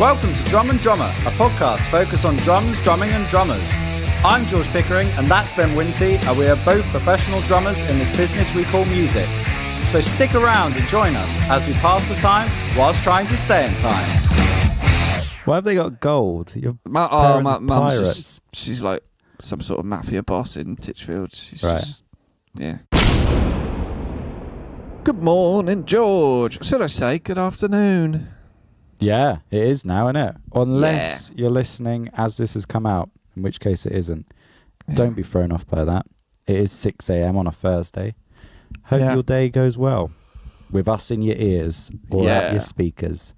Welcome to Drum and Drummer, a podcast focused on drums, drumming and drummers. I'm George Pickering and that's Ben Winty, and we are both professional drummers in this business we call music. So stick around and join us as we pass the time whilst trying to stay in time. Why have they got gold? Your my mum's pirates. She's like some sort of mafia boss in Titchfield. She's just, yeah. Good morning, George. Should I say good afternoon? Yeah, it is now, isn't it? Unless you're listening as this has come out, in which case it isn't. Yeah. Don't be thrown off by that. It is 6 a.m. on a Thursday. Hope your day goes well with us in your ears or at your speakers.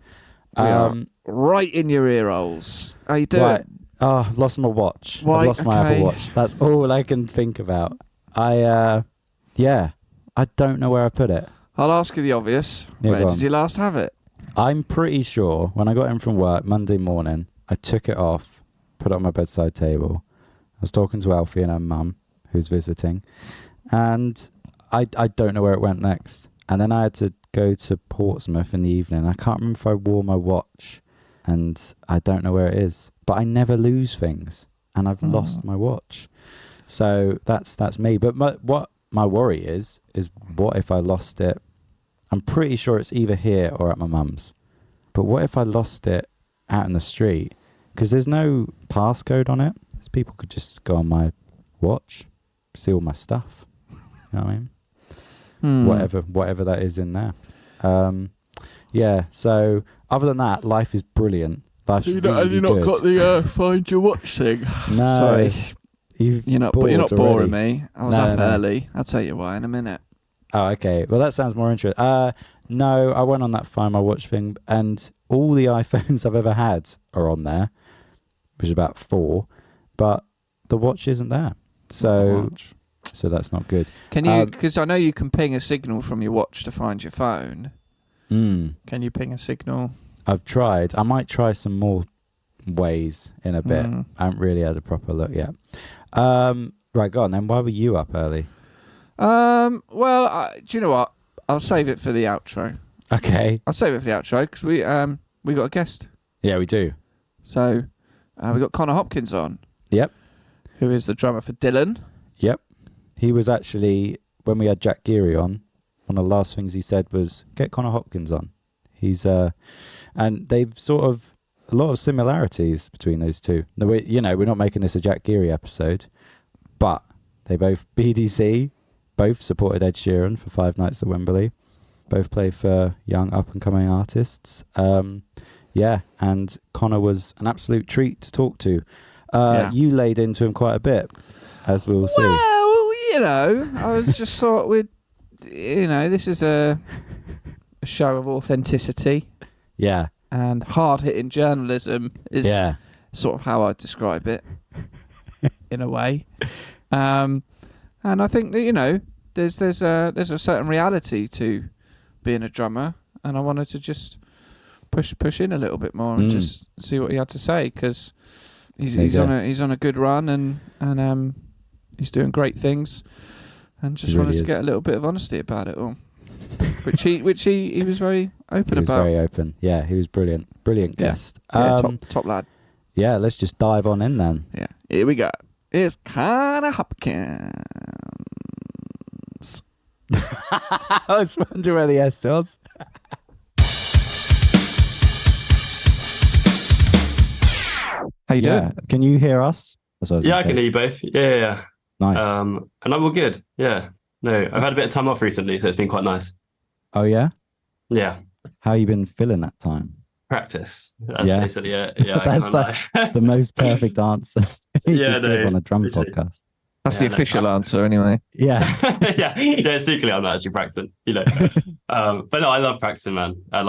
Right in your ear holes. How you doing? Right. Oh, I've lost my watch. I've lost my Apple Watch. That's all I can think about. I don't know where I put it. I'll ask you the obvious. Yeah, where did you last have it? I'm pretty sure when I got in from work Monday morning, I took it off, put it on my bedside table. I was talking to Alfie and her mum, who's visiting, and I don't know where it went next. And then I had to go to Portsmouth in the evening. I can't remember if I wore my watch, and I don't know where it is. But I never lose things, and I've lost my watch. So that's me. But what my worry is what if I lost it? I'm pretty sure it's either here or at my mum's. But what if I lost it out in the street? Because there's no passcode on it. So people could just go on my watch, see all my stuff. You know what I mean? Whatever that is in there. So other than that, life is brilliant. Life's really have you not good. got the find your watch thing? No. Sorry. You're not boring already. me. I was up early. I'll tell you why in a minute. Oh, okay. Well, that sounds more interesting. No, I went on that Find My Watch thing, and all the iPhones I've ever had are on there, which is about 4, but the watch isn't there. So that's not good. Can you, because I know you can ping a signal from your watch to find your phone. Can you ping a signal? I've tried. I might try some more ways in a bit. I haven't really had a proper look yet. Right, go on then. Why were you up early? Do you know what? I'll save it for the outro. Okay. I'll save it for the outro because we got a guest. Yeah, we do. So we got Connor Hopkins on. Yep. Who is the drummer for Dylan. Yep. He was actually, when we had Jack Geary on, one of the last things he said was, get Connor Hopkins on. He's, and they've sort of, a lot of similarities between those two. No, we're not making this a Jack Geary episode, but they both BDC, both supported Ed Sheeran for 5 nights at Wembley. Both play for young up-and-coming artists. And Connor was an absolute treat to talk to. You laid into him quite a bit, as we'll see. Well, I just thought this is a show of authenticity. Yeah. And hard-hitting journalism is sort of how I describe it, in a way. And I think that, there's a certain reality to being a drummer, and I wanted to just push in a little bit more and just see what he had to say, because he's on a good run and he's doing great things, and just wanted to get a little bit of honesty about it all, which he was very open about. Very open. Yeah, he was brilliant guest. Top lad. Yeah, let's just dive on in then. Yeah, here we go. It's Connor Hopkins. I was wondering where the S was. How you doing? Can you hear us? I can hear you both. Yeah. Nice. And I'm all good. Yeah. No, I've had a bit of time off recently, so it's been quite nice. Oh, yeah? Yeah. How you been feeling that time? Practice. That's basically it. Yeah, that's like the most perfect answer you could give on a drum podcast. That's the official answer anyway. Yeah. yeah, secretly I'm not actually practicing, but no, I love practicing, man. I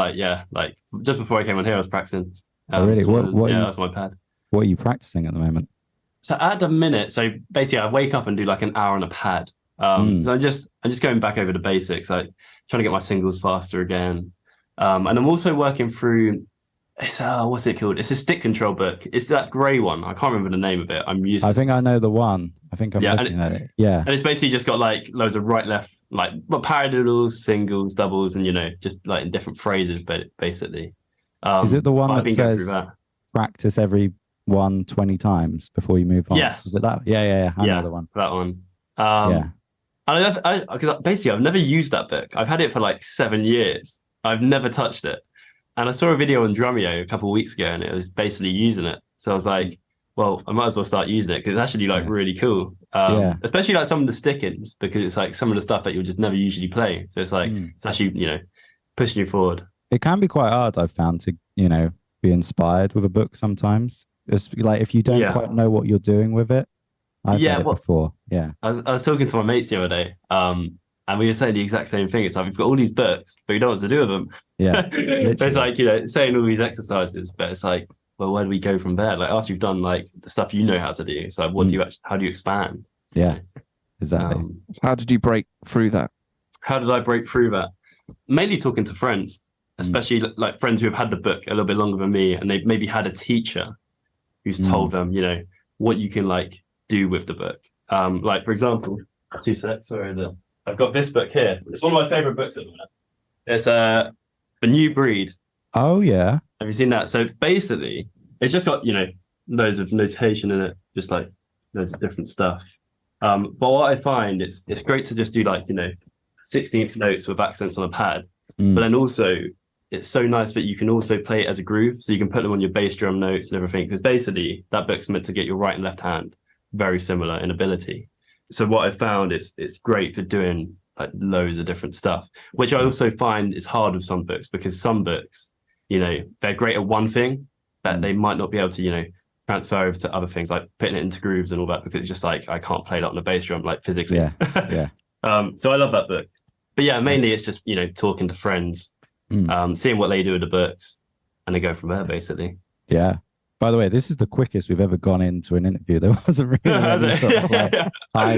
just before I came on here I was practicing. Really? That's my pad. What are you practicing at the moment? So at the minute, basically I wake up and do like an hour on a pad. So I'm just going back over the basics, like trying to get my singles faster again. And I'm also working through, what's it called? It's a stick control book. It's that grey one. I can't remember the name of it. I think I know the one. I think I'm looking at it. Yeah. And it's basically just got like loads of right, left, like paradiddles, singles, doubles, and just like in different phrases, but basically. Is it the one I've that been going through says that. practice every one 20 times before you move on? Yes. Is it that? Yeah. I know the one. That one. Yeah. And because basically I've never used that book. I've had it for like 7 years. I've never touched it. And I saw a video on Drumeo a couple of weeks ago, and it was basically using it. So I was like, well, I might as well start using it because it's actually like really cool. Especially like some of the stick-ins, because it's like some of the stuff that you'll just never usually play. So it's like it's actually, you know, pushing you forward. It can be quite hard, I've found, to, you know, be inspired with a book sometimes. It's like if you don't quite know what you're doing with it. I've read it before. Yeah. I was talking to my mates the other day, and we were saying the exact same thing. It's like we've got all these books, but we don't know what to do with them. Yeah. It's like, you know, saying all these exercises, but it's like, well, where do we go from there? Like after you've done like the stuff you know how to do, it's like, what do you actually, how do you expand? Yeah, exactly. So how did you break through that? How did I break through that? Mainly talking to friends, especially like friends who have had the book a little bit longer than me, and they've maybe had a teacher who's told them, you know, what you can like do with the book. Like for example, 2 secs, where is it? I've got this book here. It's one of my favorite books at the minute. It's The New Breed. Oh yeah. Have you seen that? So basically, it's just got, you know, loads of notation in it, just like loads of different stuff. But what I find it's great to just do like, you know, 16th notes with accents on a pad. But then also it's so nice that you can also play it as a groove. So you can put them on your bass drum notes and everything, because basically that book's meant to get your right and left hand very similar in ability. So what I found is it's great for doing like loads of different stuff, which I also find is hard with some books, because some books, you know, they're great at one thing that they might not be able to, you know, transfer over to other things, like putting it into grooves and all that, because it's just like, I can't play that on a bass drum, like physically. Yeah. So I love that book. But yeah, mainly it's just, you know, talking to friends, seeing what they do with the books, and then go from there, basically. Yeah. By the way, this is the quickest we've ever gone into an interview. There wasn't really any sort of like, hi,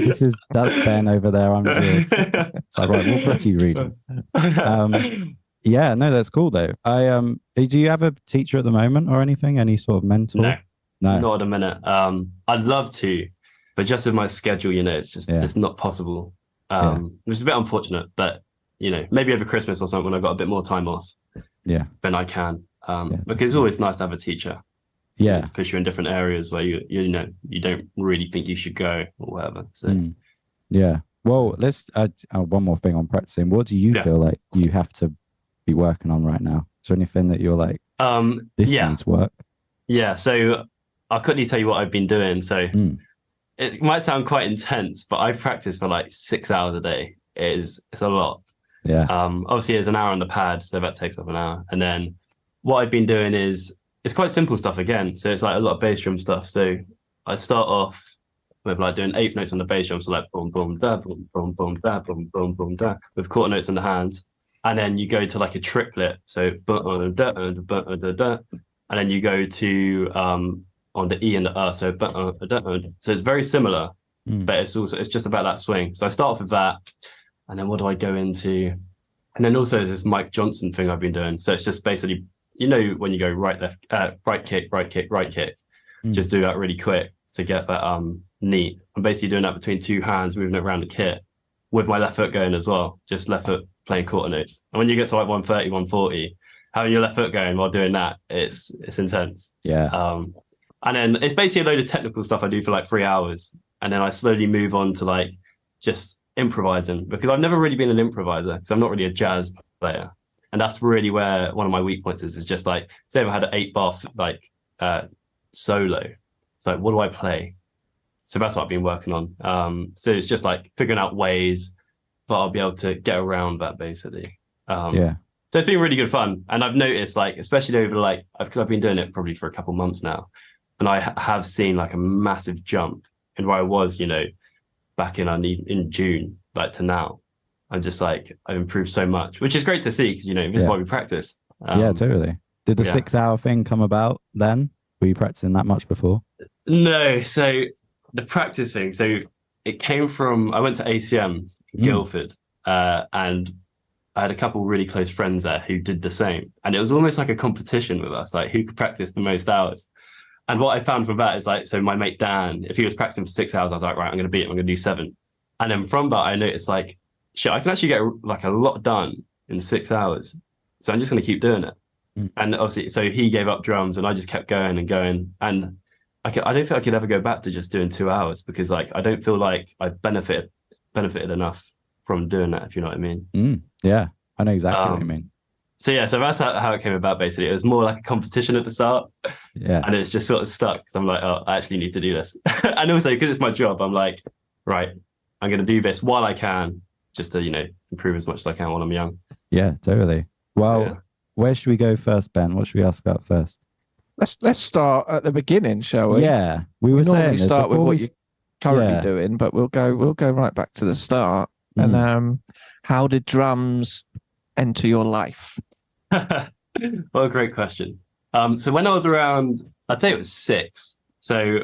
that's Ben over there. I'm George. It's like, right, what book are you reading? Yeah, no, that's cool though. Do you have a teacher at the moment or anything? Any sort of mentor? No, not at the minute. I'd love to, but just with my schedule, you know, it's just it's not possible. Which is a bit unfortunate, but you know, maybe over Christmas or something when I've got a bit more time off, then I can. Because it's always nice to have a teacher. Yeah, to push you in different areas where you know you don't really think you should go or whatever. So yeah. Well, let's add one more thing on practicing. What do you feel like you have to be working on right now? Is there anything that you're like, this needs work? Yeah. So I'll quickly tell you what I've been doing. So it might sound quite intense, but I've practiced for like 6 hours a day. It's a lot. Yeah. Obviously, there's an hour on the pad, so that takes up an hour. And then what I've been doing is it's quite simple stuff again. So it's like a lot of bass drum stuff. So I start off with like doing 8th notes on the bass drum, so like boom, boom, da, boom, boom, boom, da, boom, boom, boom, da, with quarter notes in the hands. And then you go to like a triplet, so and then you go to on the E and the so so it's very similar, but it's just about that swing. So I start off with that, and then what do I go into? And then also there's this Mike Johnson thing I've been doing. So it's just basically, you know, when you go right, left, right kick, right kick, right kick, just do that really quick to get that neat. I'm basically doing that between two hands, moving it around the kit with my left foot going as well, just left foot playing quarter notes. And when you get to like 130, 140, having your left foot going while doing that, it's intense. Yeah. And then it's basically a load of technical stuff I do for like 3 hours. And then I slowly move on to like just improvising, because I've never really been an improviser, because I'm not really a jazz player. And that's really where one of my weak points is just like, say if I had an 8-bar like solo, it's like, what do I play? So that's what I've been working on. So it's just like figuring out ways that I'll be able to get around that, basically. So it's been really good fun. And I've noticed, like, especially over like, because I've been doing it probably for a couple months now, and I have seen like a massive jump in where I was, you know, back in June, like to now. I'm just like, I've improved so much, which is great to see, because, you know, this is why we practice. Yeah, totally. Did the 6 hour thing come about then? Were you practicing that much before? No. So the practice thing, so it came from, I went to ACM in Guildford, and I had a couple really close friends there who did the same. And it was almost like a competition with us, like who could practice the most hours. And what I found from that is like, so my mate Dan, if he was practicing for 6 hours, I was like, right, I'm going to beat him. I'm going to do 7. And then from that, I noticed like, shit, I can actually get like a lot done in 6 hours. So I'm just going to keep doing it. And obviously, so he gave up drums, and I just kept going and going. And I don't think I could ever go back to just doing 2 hours, because like I don't feel like I benefited enough from doing that, if you know what I mean. Yeah, I know exactly what you mean. So yeah, so that's how it came about. Basically, it was more like a competition at the start. Yeah, and it's just sort of stuck, because I'm like, oh, I actually need to do this. And also because it's my job, I'm like, right, I'm going to do this while I can, just to, improve as much as I can while I'm young. Yeah, totally. Well, where should we go first, Ben? What should we ask about first? Let's start at the beginning, shall we? Yeah, we were normally saying start with what you're currently doing, but we'll go right back to the start. And how did drums enter your life? What a great question. So when I was around, I'd say it was 6. So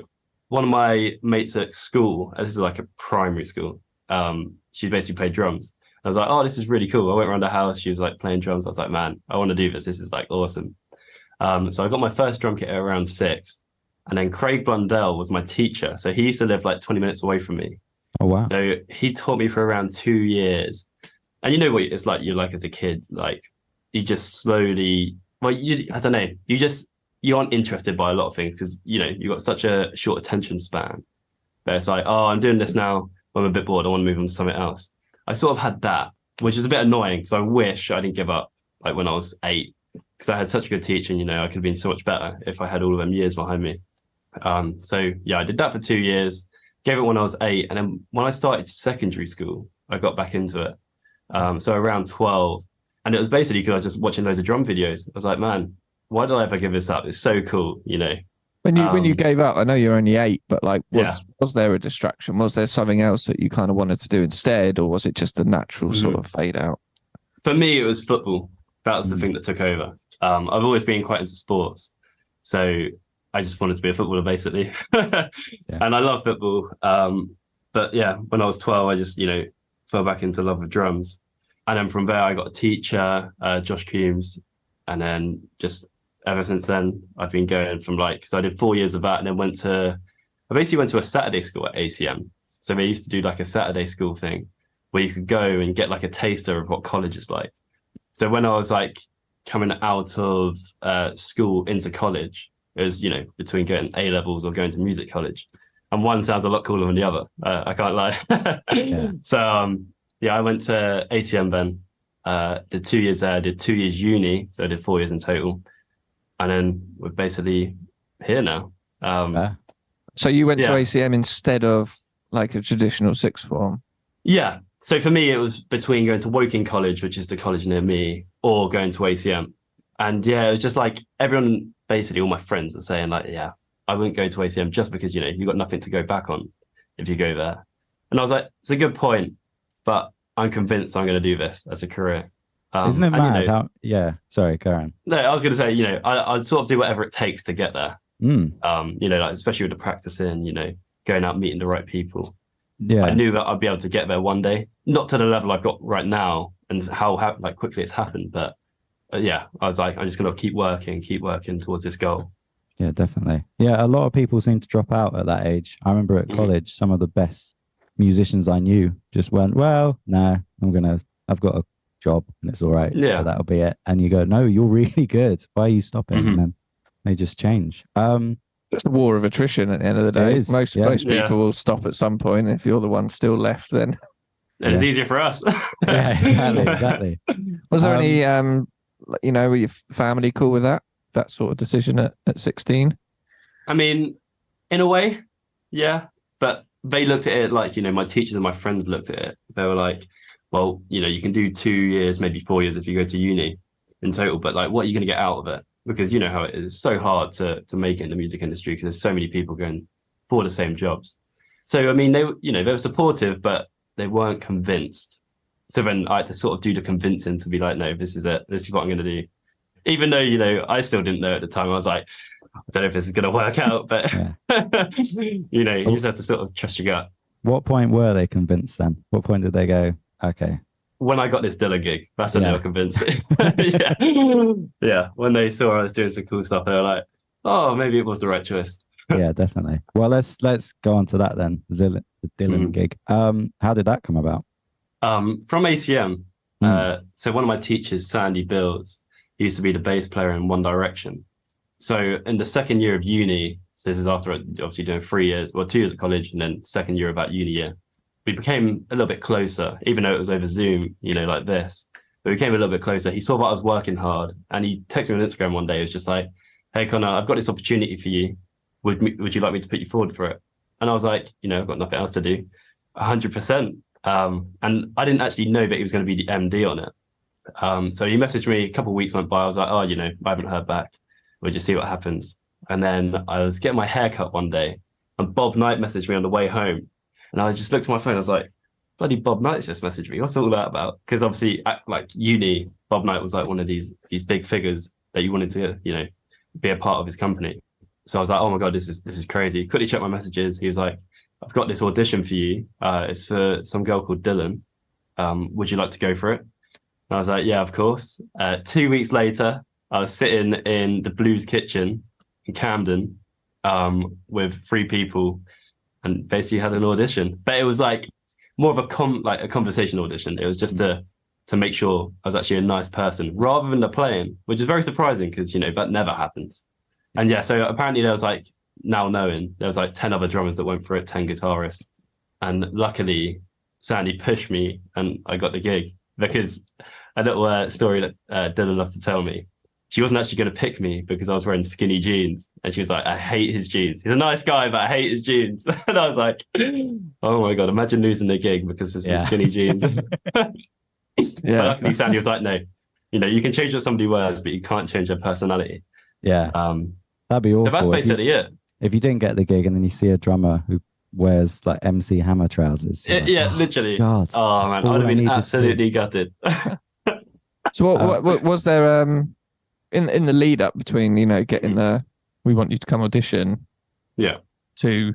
one of my mates at school, this is like a primary school, she basically played drums. I was like, oh, this is really cool. I went around the house. She was like playing drums. I was like, man, I want to do this. This is like awesome. So I got my first drum kit at around 6. And then Craig Blundell was my teacher. So he used to live like 20 minutes away from me. Oh, wow. So he taught me for around 2 years. And you know what it's like, you're like as a kid, like you just slowly, I don't know, you aren't interested by a lot of things, because, you've got such a short attention span. But it's like, oh, I'm doing this now. I'm a bit bored. I want to move on to something else. I sort of had that, which is a bit annoying, because I wish I didn't give up like when I was 8, because I had such a good teacher, and, I could have been so much better if I had all of them years behind me. So yeah, I did that for 2 years, gave it when I was 8. And then when I started secondary school, I got back into it. So around 12. And it was basically because I was just watching loads of drum videos. I was like, man, why did I ever give this up? It's so cool, When you gave up, I know you're only 8, but like, was there a distraction? Was there something else that you kind of wanted to do instead, or was it just a natural sort of fade out? For me, it was football. That was the thing that took over. I've always been quite into sports, so I just wanted to be a footballer, basically. And I love football. But yeah, when I was 12, I just, fell back into love with drums. And then from there, I got a teacher, Josh Coombs. And then just ever since then, I've been going from so I did 4 years of that, and then I basically went to a Saturday school at ACM. So they used to do like a Saturday school thing where you could go and get like a taster of what college is like. So when I was like coming out of school into college, it was, between going A levels or going to music college. And one sounds a lot cooler than the other. I can't lie. So, I went to ATM then, did 2 years there, did 2 years uni. So I did 4 years in total. And then we're basically here now. So you went to ACM instead of like a traditional sixth form? Yeah. So for me, it was between going to Woking College, which is the college near me, or going to ACM. And it was just like everyone, basically all my friends were saying like, yeah, I wouldn't go to ACM just because, you've got nothing to go back on if you go there. And I was like, it's a good point, but I'm convinced I'm going to do this as a career. Isn't it mad? Sorry, Karen. No, I was going to say, I'd sort of do whatever it takes to get there. Like especially with the practicing, going out, meeting the right people. Yeah. I knew that I'd be able to get there one day, not to the level I've got right now and how quickly it's happened. But I was like, I'm just going to keep working towards this goal. Yeah, definitely. Yeah, a lot of people seem to drop out at that age. I remember at college, some of the best musicians I knew just went, well, no, I've got a job and it's all right. Yeah. So that'll be it. And you go, no, you're really good. Why are you stopping? And then they just change. Just a war of attrition at the end of the day. Most people will stop at some point. If you're the one still left, then it's easier for us. Yeah, exactly. Was there any, were your family cool with that sort of decision at 16? I mean, in a way, yeah. But they looked at it like, my teachers and my friends looked at it. They were like, well, you can do 2 years, maybe 4 years if you go to uni in total. But like, what are you going to get out of it? Because you know how it is. It's so hard to make it in the music industry because there's so many people going for the same jobs. So, I mean, they were supportive, but they weren't convinced. So then I had to sort of do the convincing to be like, no, this is it. This is what I'm going to do. Even though, I still didn't know at the time. I was like, I don't know if this is going to work out, but, you just have to sort of trust your gut. What point were they convinced then? What point did they go, okay? When I got this Dilla gig, that's when they were convinced. Yeah. When they saw I was doing some cool stuff, they were like, oh, maybe it was the right choice. Yeah, definitely. Well, let's go on to that then, the Dylan gig. How did that come about? From ACM. So one of my teachers, Sandy Bills, He used to be the bass player in One Direction. So in the second year of uni, so this is after obviously doing 3 years, 2 years at college, and then second year of that uni year, we became a little bit closer, even though it was over Zoom, like this. But we became a little bit closer. He saw that I was working hard, and he texted me on Instagram one day. It was just like, "Hey Connor, I've got this opportunity for you. Would you like me to put you forward for it?" And I was like, I've got nothing else to do. 100%. And I didn't actually know that he was going to be the MD on it. So he messaged me, a couple of weeks went by. I was like, I haven't heard back. We'll just see what happens. And then I was getting my hair cut one day, and Bob Knight messaged me on the way home. And I just looked at my phone. I was like, bloody Bob Knight's just messaged me. What's all that about? Because obviously, at like uni, Bob Knight was like one of these big figures that you wanted to, be a part of his company. So I was like, oh my God, this is crazy. Quickly checked my messages. He was like, I've got this audition for you. It's for some girl called Dylan. Would you like to go for it? And I was like, yeah, of course. 2 weeks later, I was sitting in the Blues Kitchen in Camden with 3 people, and basically had an audition. But it was like more of a conversation audition. It was just to make sure I was actually a nice person rather than the playing, which is very surprising because, that never happens. And yeah, so apparently there was like, now knowing, there was like 10 other drummers that went for it, 10 guitarists. And luckily, Sandy pushed me and I got the gig, because a little story that Dylan loves to tell me. She wasn't actually going to pick me because I was wearing skinny jeans. And she was like, I hate his jeans. He's a nice guy, but I hate his jeans. And I was like, oh my God, imagine losing the gig because of some skinny jeans. But luckily, Sandy was like, no, you can change what somebody wears, but you can't change their personality. Yeah. That'd be awful. The best place of the year. If you didn't get the gig and then you see a drummer who wears like MC Hammer trousers. Like, literally. God, oh man, I'd have been absolutely gutted. So what was there in the lead up between getting the we want you to come audition to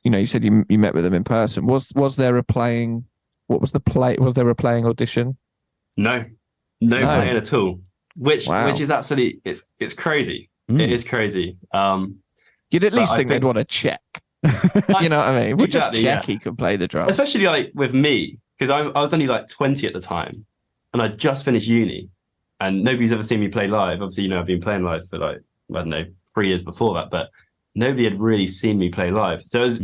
you said you met with them in person, was there a playing was there a playing audition? No playing at all, which is absolutely it's crazy. It is crazy. You'd at least think they'd want to check. You know what I mean? We'll exactly, just check he can play the drums. Especially like with me, because I was only like 20 at the time, and I just finished uni, and nobody's ever seen me play live. Obviously, I've been playing live for like, I don't know, 3 years before that, but nobody had really seen me play live. So it was,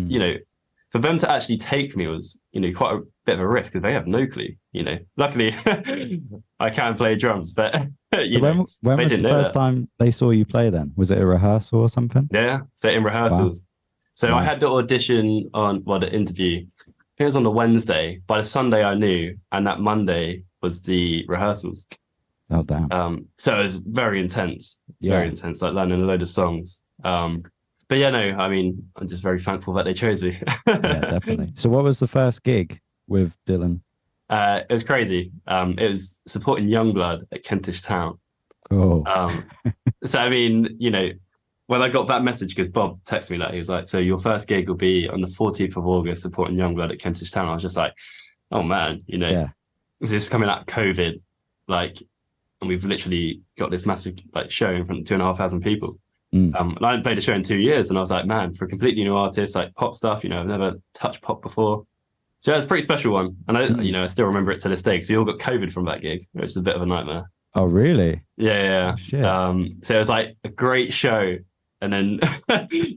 for them to actually take me was, quite a bit of a risk because they have no clue, Luckily, I can play drums, but so when was the first time they saw you play then? Was it a rehearsal or something? Yeah, so in rehearsals. Wow. So I had the audition the interview. I think it was on the Wednesday. By the Sunday I knew, and that Monday was the rehearsals. Oh, damn. So it was very intense, very intense, like learning a load of songs. But yeah, no, I mean, I'm just very thankful that they chose me. Yeah, definitely. So what was the first gig with Dylan? It was crazy. It was supporting Youngblood at Kentish Town. Oh. So, I mean, when I got that message, because Bob texted me that, he was like, so your first gig will be on the 14th of August supporting Youngblood at Kentish Town. I was just like, oh man, it's just coming out of COVID, and we've literally got this massive show in front of 2,500 people. And I hadn't played a show in 2 years, and I was like, man, for a completely new artist, like pop stuff, I've never touched pop before. So it was a pretty special one. And I still remember it to this day because we all got COVID from that gig, which is a bit of a nightmare. Oh, really? Yeah. Oh, shit. So it was like a great show. And then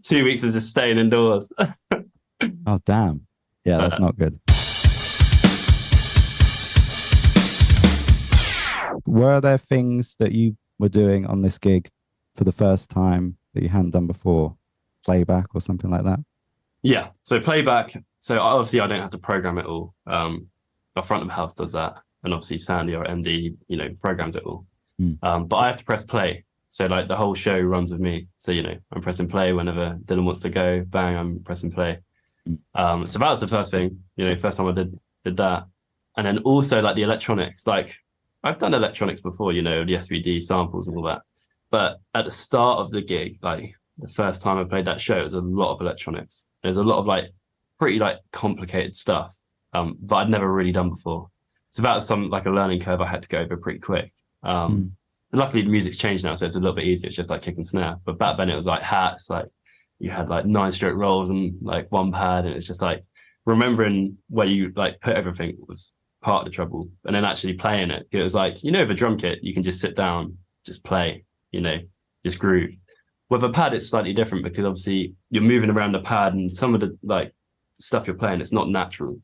2 weeks of just staying indoors. Oh, damn. Yeah, that's not good. Were there things that you were doing on this gig for the first time that you hadn't done before? Playback or something like that? Yeah. So playback. So obviously I don't have to program it all. Our front of the house does that. And obviously Sandy, our MD, programs it all. But I have to press play. So the whole show runs with me. So, I'm pressing play whenever Dylan wants to go, bang, I'm pressing play. So that was the first thing, first time I did that. And then also the electronics, I've done electronics before, the SVD samples and all that. But at the start of the gig, the first time I played that show, it was a lot of electronics. There's a lot of pretty complicated stuff that I'd never really done before. So that was a learning curve I had to go over pretty quick. Luckily the music's changed now, so it's a little bit easier. It's just kick and snare. But back then it was hats, you had 9-stroke rolls and one pad, and it's just remembering where you put everything was part of the trouble. And then actually playing it was with a drum kit, you can just sit down just play, just groove. With a pad, it's slightly different because obviously you're moving around the pad and some of the like stuff you're playing, it's not natural.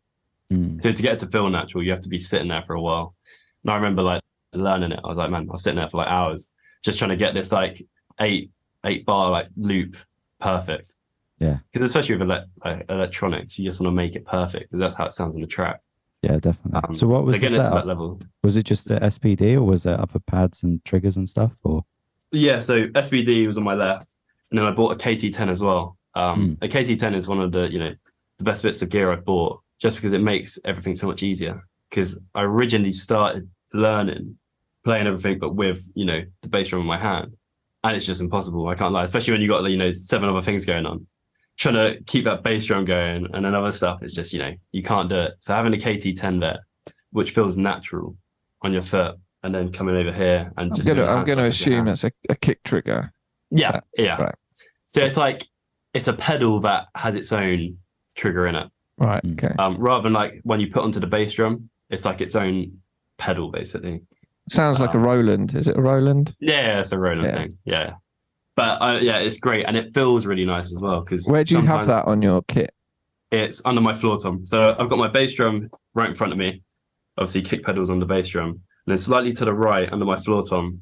So to get it to feel natural, you have to be sitting there for a while. And I remember like learning it. I was like, man, I was sitting there for like hours just trying to get this like eight bar like loop perfect. Yeah. Because especially with electronics, you just want to make it perfect because that's how it sounds on the track. Yeah, definitely. So what was getting the it to setup? that level? Was it just a SPD or was it upper pads and triggers and stuff? Or yeah, so SBD was on my left, and then I bought a KT10 as well. A KT10 is one of the the best bits of gear I bought just because it makes everything so much easier. Because I originally started learning playing everything, but with the bass drum in my hand, and it's just impossible. I can't lie, especially when you got 7 other things going on. Trying to keep that bass drum going and then other stuff, it's just you can't do it. So having a KT10 there, which feels natural on your foot, and then coming over here and just I'm going to assume it's a kick trigger. Yeah. Right. So it's a pedal that has its own trigger in it. Right. Okay. Rather than like when you put onto the bass drum, it's like its own pedal basically. Sounds like a Roland. Is it a Roland? Yeah, it's a Roland thing. Yeah. But it's great, and it feels really nice as well. Because where do you have that on your kit? It's under my floor tom. So I've got my bass drum right in front of me. Obviously, kick pedals on the bass drum, and then slightly to the right under my floor tom.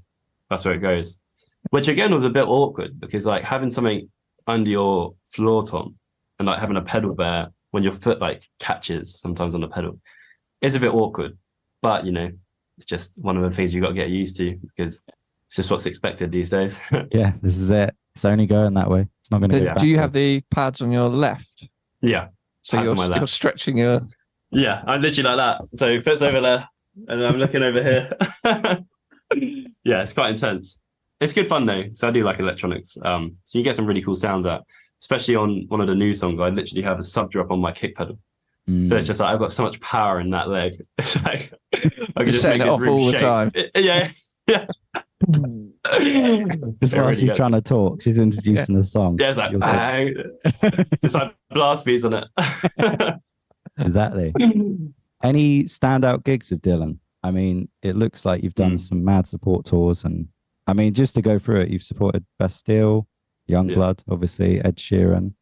That's where it goes. Which again was a bit awkward because like having something under your floor tom and like having a pedal there when your foot like catches sometimes on the pedal is a bit awkward. But it's just one of the things you've got to get used to because it's just what's expected these days. Yeah, this is it. It's only going that way. It's not going to go backwards. Do you have the pads on your left? Yeah. So you're stretching your... Yeah, I'm literally like that. So foot's over there and I'm looking over here. Yeah, it's quite intense. It's good fun though. So I do like electronics. So you get some really cool sounds out, especially on one of the new songs. I literally have a sub drop on my kick pedal. So it's just like I've got so much power in that leg. It's like I can just setting it off all the time. Yeah. Just while she's trying to talk, she's introducing the song. Yeah, it's like bang. Just like blast beats on it. Exactly. Any standout gigs of Dylan? I mean, it looks like you've done some mad support tours, and I mean, just to go through it, you've supported Bastille, Youngblood, obviously, Ed Sheeran,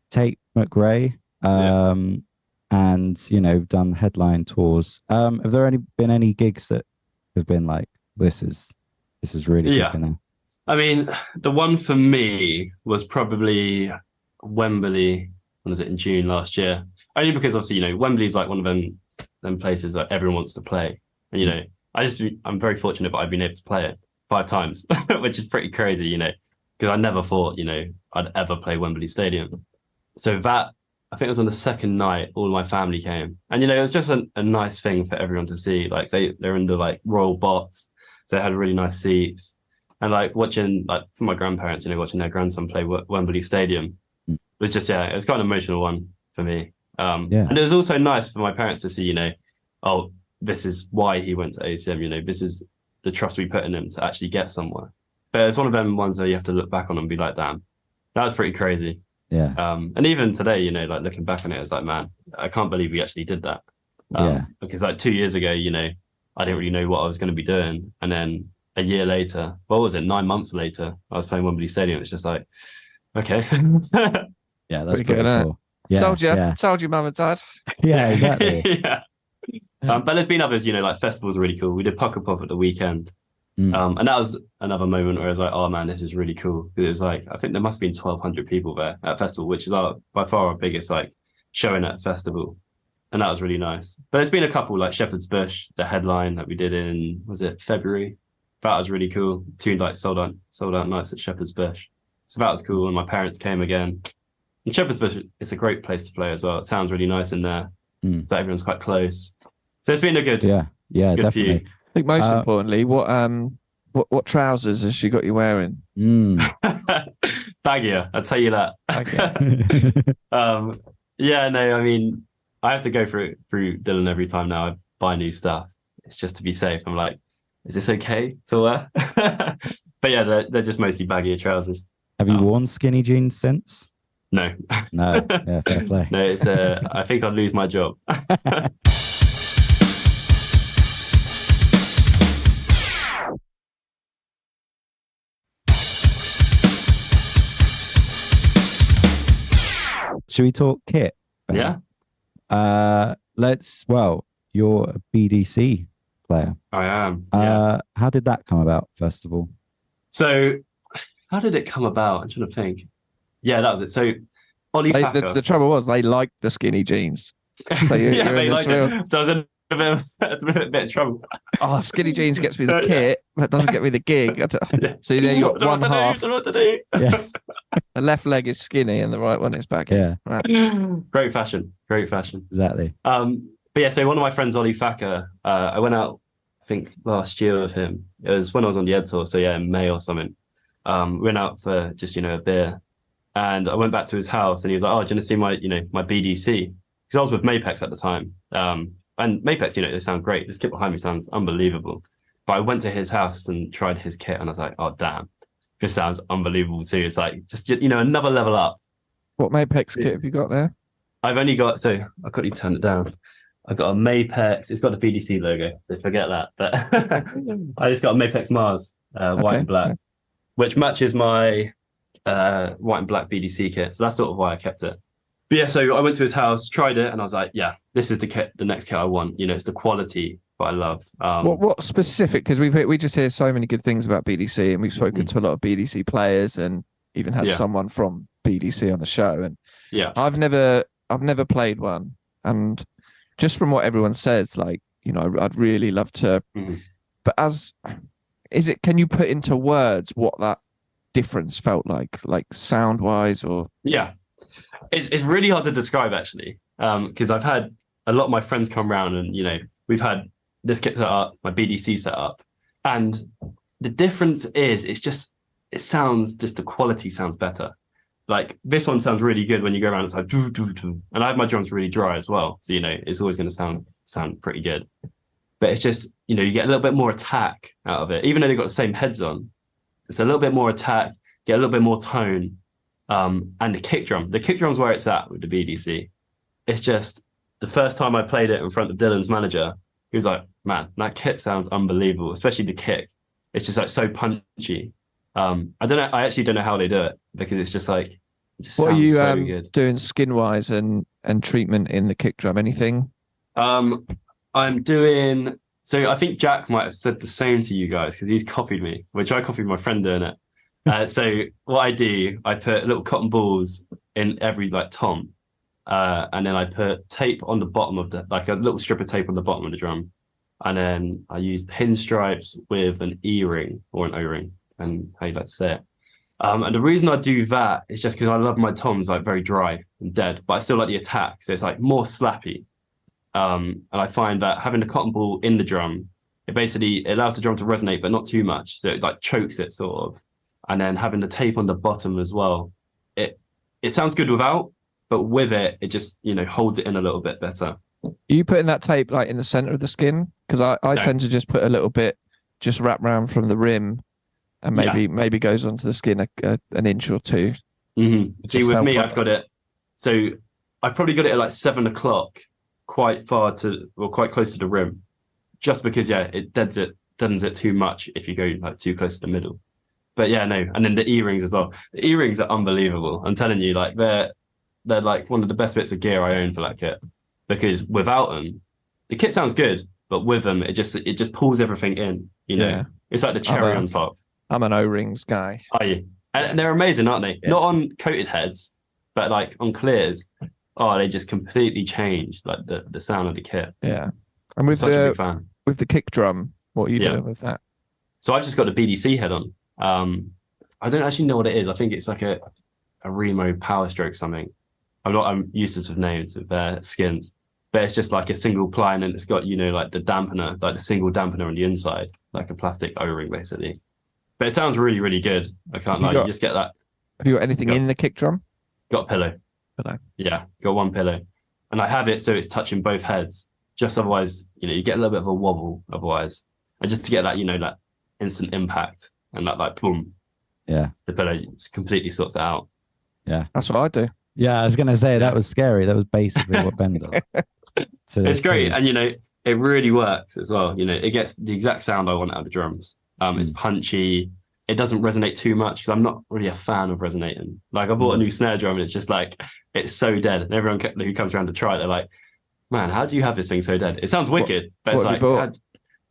Tate McRae, and done headline tours. Have there been any gigs that have been like, this is really kicking in? I mean, the one for me was probably Wembley. When was it? In June last year. Only because obviously Wembley's like one of them places that everyone wants to play, and I'm very fortunate that I've been able to play it 5 times, which is pretty crazy, because I never thought I'd ever play Wembley Stadium. So that, I think it was on the second night, all my family came, and it was just a nice thing for everyone to see. Like they're in the like royal box, so they had really nice seats, and like watching like for my grandparents, watching their grandson play Wembley Stadium was just it was quite an emotional one for me. And it was also nice for my parents to see, oh, this is why he went to ACM. This is the trust we put in him to actually get somewhere. But it's one of them ones that you have to look back on and be like, damn, that was pretty crazy. Yeah. And even today, like looking back on it, it's like, man, I can't believe we actually did that. Because like 2 years ago, I didn't really know what I was going to be doing. And then a year later, what was it? 9 months later, I was playing Wembley Stadium. It's just like, okay. Yeah, that's pretty cool. Yeah, told you, mum and dad. Yeah, exactly. Yeah. But there's been others, like festivals are really cool. We did Puckerpop at the weekend. And that was another moment where I was like, oh man, this is really cool. Because it was like, I think there must have been 1,200 people there at festival, which is by far our biggest like showing at a festival. And that was really nice. But there's been a couple like Shepherd's Bush, the headline that we did in, was it February? That was really cool. 2 like sold out nights at Shepherd's Bush. So that was cool. And my parents came again. And Shepherd's Bush, it's a great place to play as well. It sounds really nice in there. So everyone's quite close. So it's been a good good definitely. few. I think most importantly, what trousers has she got you wearing? Baggier, I'll tell you that. Okay. I mean, I have to go through Dylan every time now I buy new stuff. It's just to be safe. I'm like, is this okay to wear? But yeah, they're just mostly baggier trousers. Have you worn skinny jeans since? No. No. Yeah, fair play. No, it's I think I'd lose my job. Should we talk kit, Ben? Yeah. You're a BDC player. I am. Yeah. How did that come about, first of all? So, how did it come about? I'm trying to think. Yeah, that was it. So, Ollie Thacker. The trouble was they liked the skinny jeans. So yeah, they liked it. So I was in a bit of trouble. Oh, skinny jeans gets me the kit, but doesn't get me the gig. So then you got one half. What to do. Yeah. The left leg is skinny and the right one is baggy. Yeah. Right. Great fashion. Exactly. But yeah, so one of my friends, Ollie Thacker, I went out, I think last year with him. It was when I was on the Ed tour, so yeah, in May or something. Went out for just, a beer. And I went back to his house and he was like, oh, do you want to see my BDC? Because I was with Mapex at the time. And Mapex, they sound great. This kit behind me sounds unbelievable. But I went to his house and tried his kit and I was like, oh, damn, this sounds unbelievable too. It's like, just, another level up. What Mapex kit have you got there? I've only got, so I've got to turn it down. I've got a Mapex. It's got the BDC logo. So forget that. But I just got a Mapex Mars, white and black, which matches my white and black BDC kit. So that's sort of why I kept it. But yeah, so I went to his house, tried it, and I was like, yeah, this is the next kit I want. It's the quality that I love. What specific? Because we just hear so many good things about BDC, and we've spoken to a lot of BDC players, and even had someone from BDC on the show. And yeah, I've never played one, and just from what everyone says, like, I'd really love to. But can you put into words what that difference felt like sound wise or? Yeah, it's really hard to describe actually, because I've had a lot of my friends come around and we've had this kit set up, my BDC set up, and the difference is the quality sounds better. Like this one sounds really good when you go around. It's like doo, doo, doo. And I have my drums really dry as well, so it's always going to sound pretty good. But it's just you get a little bit more attack out of it, even though they've got the same heads on. It's a little bit more attack, get a little bit more tone, and the kick drum's where it's at with the BDC. It's just the first time I played it in front of Dylan's manager, he was like, "Man, that kit sounds unbelievable, especially the kick. It's just like so punchy." I actually don't know how they do it because it's just like, what are you so good. Doing skin wise and treatment in the kick drum? Anything? I'm doing, so I think Jack might have said the same to you guys because he's copied me, which I copied my friend doing it. So what I do, I put little cotton balls in every tom, and then I put tape on the bottom of a little strip of tape on the bottom of the drum, and then I use pinstripes with an E-ring or an O-ring, and how you like to say it. And the reason I do that is just because I love my toms very dry and dead, but I still like the attack, so it's more slappy. And I find that having the cotton ball in the drum, it allows the drum to resonate, but not too much, so it chokes it sort of. And then having the tape on the bottom as well, it sounds good without, but with it just holds it in a little bit better. Are you putting that tape in the center of the skin? Because I tend to just put a little bit, just wrap around from the rim. And maybe goes onto the skin an inch or two. Mm-hmm. See, with me, I've got it. So I've probably got it at 7 o'clock, quite close to the rim, just because it deadens it too much if you go too close to the middle. But yeah, no. And then the E-rings as well. The E-rings are unbelievable. I'm telling you, they're one of the best bits of gear I own for that kit, because without them, the kit sounds good, but with them, it just pulls everything in. Yeah. It's like the cherry on top. I'm an O-rings guy. Are you? And they're amazing, aren't they? Yeah. Not on coated heads, but on clears. Oh, they just completely changed the sound of the kit. Yeah. And with the kick drum, what are you doing with that? So I've just got the BDC head on. I don't actually know what it is. I think it's a Remo Power Stroke something. I'm useless with names of their skins, but it's just a single ply, and it's got the dampener, the single dampener on the inside, like a plastic O-ring basically. But it sounds really, really good. I can't lie. You just get that. Have you got anything in the kick drum? Got a pillow. Yeah, got one pillow. And I have it so it's touching both heads. Just otherwise, you get a little bit of a wobble otherwise. And just to get that, that instant impact and that boom. Yeah. The pillow just completely sorts it out. Yeah. That's what I do. Yeah, I was going to say that was scary. That was basically what Ben does. It's great. And, it really works as well. It gets the exact sound I want out of the drums. It's punchy. it doesn't resonate too much because I'm not really a fan of resonating. Like I bought a new snare drum and it's just like, it's so dead. And everyone who comes around to try it, they're like, man, how do you have this thing so dead? It sounds wicked, but it's like,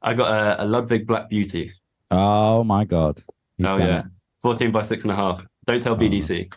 I got a Ludwig Black Beauty. Oh my God. Oh yeah. 14 by 6.5. Don't tell BDC.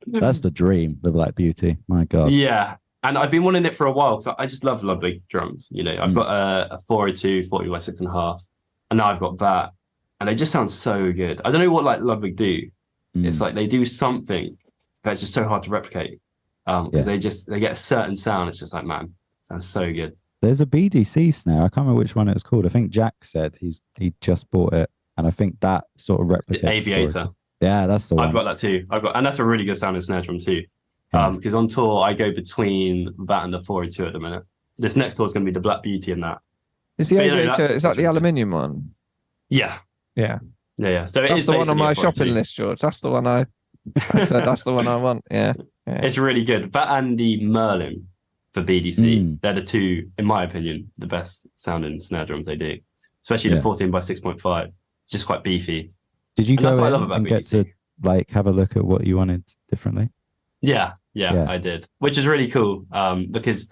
That's the dream, the Black Beauty. My God. Yeah. And I've been wanting it for a while because I just love Ludwig drums. You know, I've got a 402, 40 by 6.5. And now I've got that. And they just sound so good. I don't know what like Ludwig do. It's like they do something that's just so hard to replicate. Because they get a certain sound. It's just like, man, sounds so good. There's a BDC snare. I can't remember which one it was called. I think Jack said he just bought it. And I think that sort of replicates the Aviator. Yeah, that's the one. I've got that too. And that's a really good sounding snare drum too. Because on tour I go between that and the 402 at the minute. This next tour is going to be the Black Beauty and that. Is the Aviator? Is that the aluminium one? Yeah. Yeah. So that's the one on my shopping list, George. That's the one I said. That's the one I want. Yeah. It's really good. That and the Merlin for BDC. They're the two, in my opinion, the best sounding snare drums they do. Especially the 14 by 6.5. Just quite beefy. Did you go in and get to like have a look at what you wanted differently? Yeah, I did, which is really cool. Because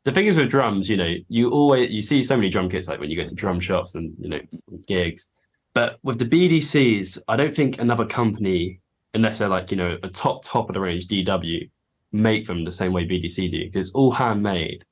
the thing is with drums, you know, you see so many drum kits like when you go to drum shops and you know gigs, but with the BDCs, I don't think another company, unless they're like you know a top of the range DW, make them the same way BDC do because it's all handmade.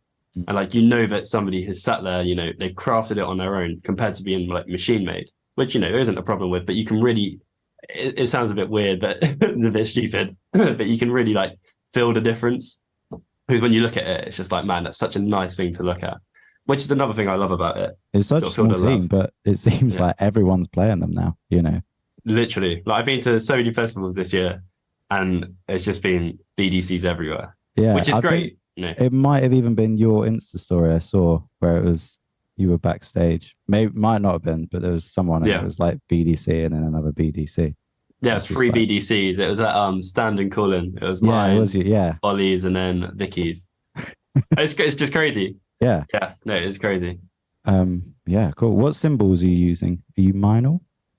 And like you know that somebody has sat there, you know, they've crafted it on their own compared to being like machine made. Which, you know, there isn't a problem with, but you can really, it sounds a bit weird, but a bit stupid, but you can really like feel the difference. Because when you look at it, it's just like, man, that's such a nice thing to look at, which is another thing I love about it. It's such a small team, but it seems like everyone's playing them now, you know. Literally. Like I've been to so many festivals this year and it's just been BDCs everywhere. Yeah. Which is great. You know? It might have even been your Insta story I saw where it was, you were backstage. Might not have been, but there was someone and it was like BDC and then another BDC. Yeah, it's 3 BDCs. It was at Stand and Cullen. It was mine, Ollie's, and then Vicky's. it's just crazy. Yeah. Yeah, no, it's crazy. Yeah, cool. What cymbals are you using? Are you Minor?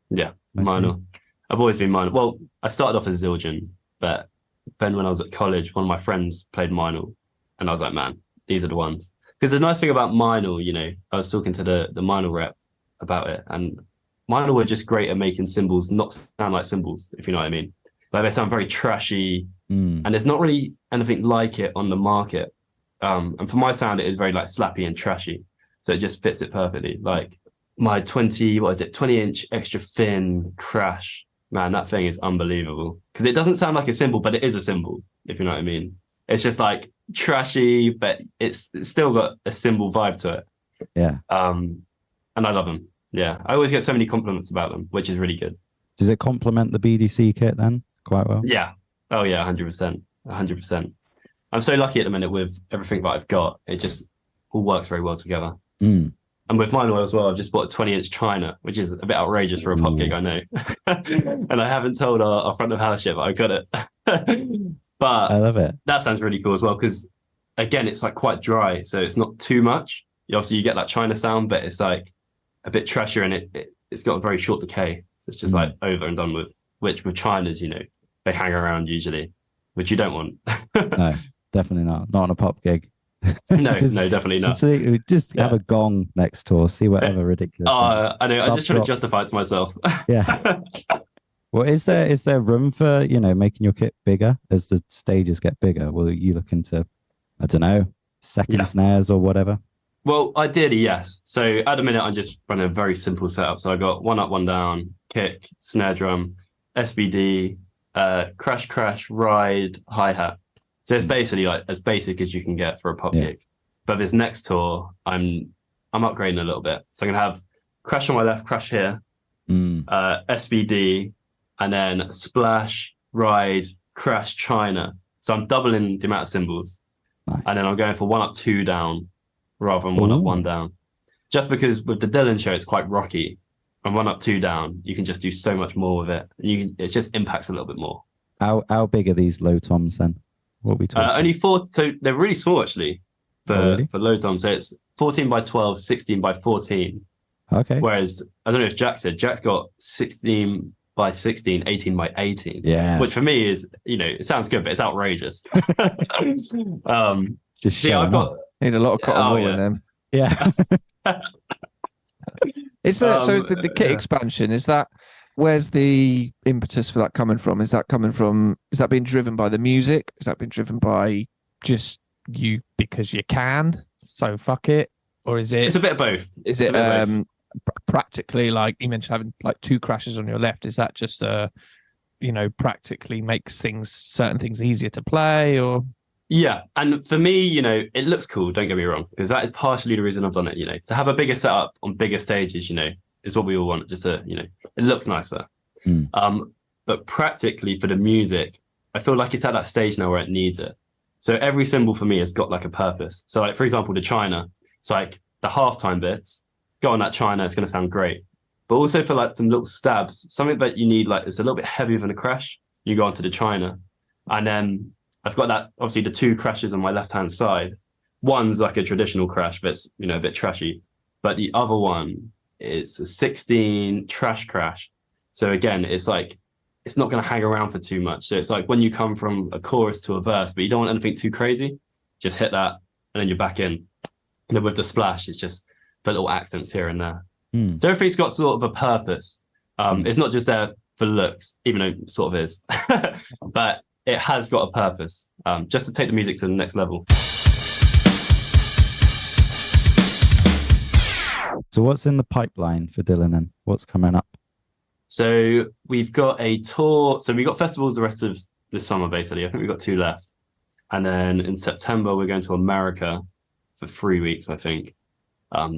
Yeah, Minor. I've always been Minor. Well, I started off as Zildjian, but then when I was at college, one of my friends played Minor, and I was like, man, these are the ones. Because the nice thing about Minor, you know, I was talking to the Minor rep about it, and Minor were just great at making cymbals not sound like cymbals, if you know what I mean. Like they sound very trashy, and there's not really anything like it on the market. And for my sound, it is very like slappy and trashy, so it just fits it perfectly. Like my 20-inch extra thin Crash, man, that thing is unbelievable because it doesn't sound like a cymbal, but it is a cymbal, if you know what I mean. It's just like trashy, but it's still got a cymbal vibe to it. Yeah. And I love them. Yeah. I always get so many compliments about them, which is really good. Does it complement the BDC kit then quite well? Yeah. Oh yeah, 100%. 100%. I'm so lucky at the minute with everything that I've got. It just all works very well together. And with mine as well, I've just bought a 20-inch China, which is a bit outrageous for a pop gig, I know. And I haven't told our front of house yet, but I got it. But I love it. That sounds really cool as well because, again, it's like quite dry, so it's not too much. Obviously, you get that China sound, but it's like a bit trashier and it's got a very short decay. So it's just like over and done with. Which with Chinas, you know, they hang around usually, which you don't want. No, definitely not. Not on a pop gig. No, definitely not. Just have a gong next tour, see whatever ridiculous. I know. I just try to justify it to myself. Yeah. Well, is there room for, you know, making your kit bigger as the stages get bigger? Will you look into, I don't know, second snares or whatever? Well, ideally, yes. So at the minute, I'm just running a very simple setup. So I got 1 up, 1 down, kick, snare drum, SBD, crash, ride, hi-hat. So it's basically like as basic as you can get for a pop gig. But this next tour, I'm upgrading a little bit. So I'm going to have crash on my left, crash here, SBD, and then splash, ride, crash, China. So I'm doubling the amount of cymbals. Nice. And then I'm going for 1 up, 2 down rather than 1 up, 1 down. Just because with the Dylan show, it's quite rocky. And 1 up, 2 down, you can just do so much more with it. It just impacts a little bit more. How big are these low toms then? What are we talking? Only 4, so they're really small actually for low toms. So it's 14 by 12, 16 by 14. Okay. Whereas I don't know if Jack's got 16 by 16, 18 by 18. Yeah. Which for me is, it sounds good, but it's outrageous. Just see, I've got need a lot of cotton wool in them. Yeah. Is the kit expansion, where's the impetus for that coming from? Is that being driven by the music? Is that being driven by just you because you can, so fuck it? Or is it? It's a bit of both. Is it practically, like you mentioned, having like 2 crashes on your left? Is that just practically makes certain things easier to play? Or yeah, and for me, it looks cool. Don't get me wrong, because that is partially the reason I've done it. To have a bigger setup on bigger stages, is what we all want. Just to, it looks nicer. But practically for the music, I feel like it's at that stage now where it needs it. So every symbol for me has got like a purpose. So like, for example, the China, it's like the halftime bits, go on that China, it's going to sound great. But also for like some little stabs, something that you need, like it's a little bit heavier than a crash, you go onto the China. And then I've got that, obviously the 2 crashes on my left-hand side. One's like a traditional crash that's, a bit trashy. But the other one is a 16 trash crash. So again, it's like, it's not going to hang around for too much. So it's like when you come from a chorus to a verse, but you don't want anything too crazy, just hit that and then you're back in. And then with the splash, it's just the little accents here and there. So everything's got sort of a purpose. It's not just there for looks, even though it sort of is, but it has got a purpose, just to take the music to the next level. So what's in the pipeline for Dylan and what's coming up? So we've got a tour. So we've got festivals the rest of this summer, basically. I think we've got 2 left. And then in September, we're going to America for 3 weeks, I think,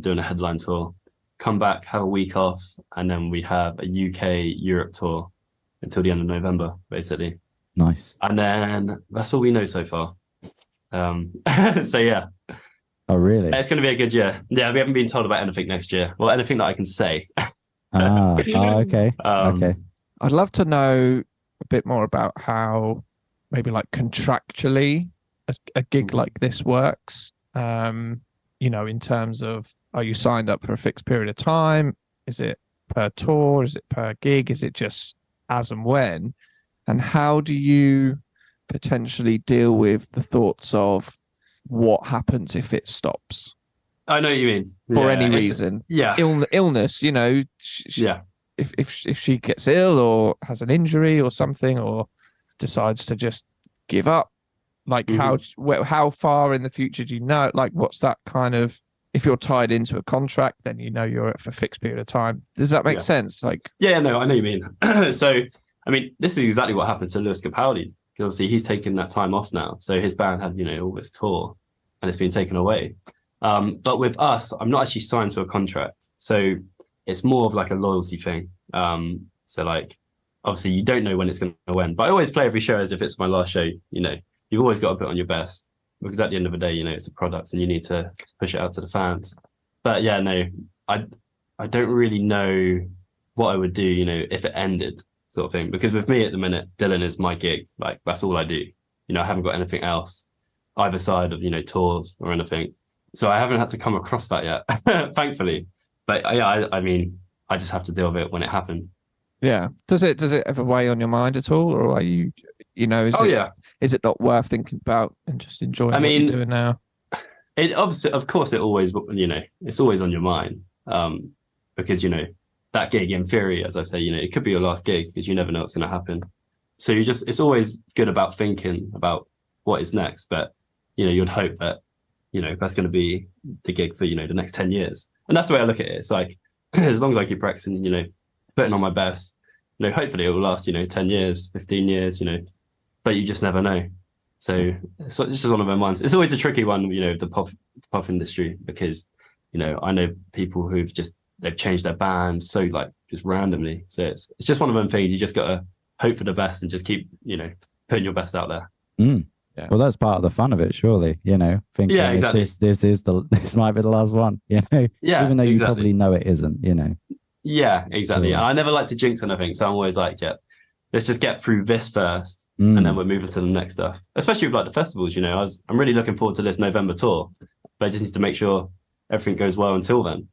doing a headline tour. Come back, have a week off, and then we have a UK Europe tour until the end of November, basically. Nice. And then that's all we know so far. So yeah. Oh, really? It's going to be a good year. Yeah, we haven't been told about anything next year. Well, anything that I can say. Okay. Okay. I'd love to know a bit more about how maybe like contractually a gig like this works. In terms of, are you signed up for a fixed period of time? Is it per tour? Is it per gig? Is it just as and when? And how do you potentially deal with the thoughts of what happens if it stops? I know what you mean. For any reason. Yeah. Illness, yeah. If she gets ill or has an injury or something, or decides to just give up, like how far in the future do you know? Like, what's that kind of, if you're tied into a contract, then you're for a fixed period of time. Does that make sense? Like, yeah, no, I know what you mean. So, I mean, this is exactly what happened to Lewis Capaldi. Because obviously he's taken that time off now. So his band had, all this tour and it's been taken away. But with us, I'm not actually signed to a contract. So it's more of like a loyalty thing. So like, obviously you don't know when it's going to end, but I always play every show as if it's my last show. You've always got to put on your best, because at the end of the day, it's a product and you need to push it out to the fans. But yeah, no, I don't really know what I would do, if it ended, sort of thing. Because with me at the minute, Dylan is my gig. Like, that's all I do. I haven't got anything else either side of, tours or anything. So I haven't had to come across that yet, thankfully. But yeah, I mean, I just have to deal with it when it happened. Yeah. Does it ever weigh on your mind at all, or are you, is it not worth thinking about and just enjoying what you're doing now? It obviously, of course, it always, it's always on your mind, because that gig, in theory, as I say, it could be your last gig, because you never know what's going to happen. So it's always good about thinking about what is next, but you'd hope that that's going to be the gig for the next 10 years, and that's the way I look at it. It's like, as long as I keep practicing, putting on my best, hopefully it will last 10 years, 15 years, but you just never know. So it's just one of my minds. It's always a tricky one, the pop industry, because I know people who've they've changed their band so like just randomly. So it's just one of them things. You just got to hope for the best and just keep putting your best out there. Yeah. Well, that's part of the fun of it, surely. Thinking, yeah, exactly. This might be the last one. Yeah, even though you exactly. probably know it isn't. Yeah, exactly. So, I never like to jinx anything, so I'm always like, yeah, let's just get through this first, and then we're moving to the next stuff. Especially with like the festivals, I'm really looking forward to this November tour, but I just need to make sure everything goes well until then.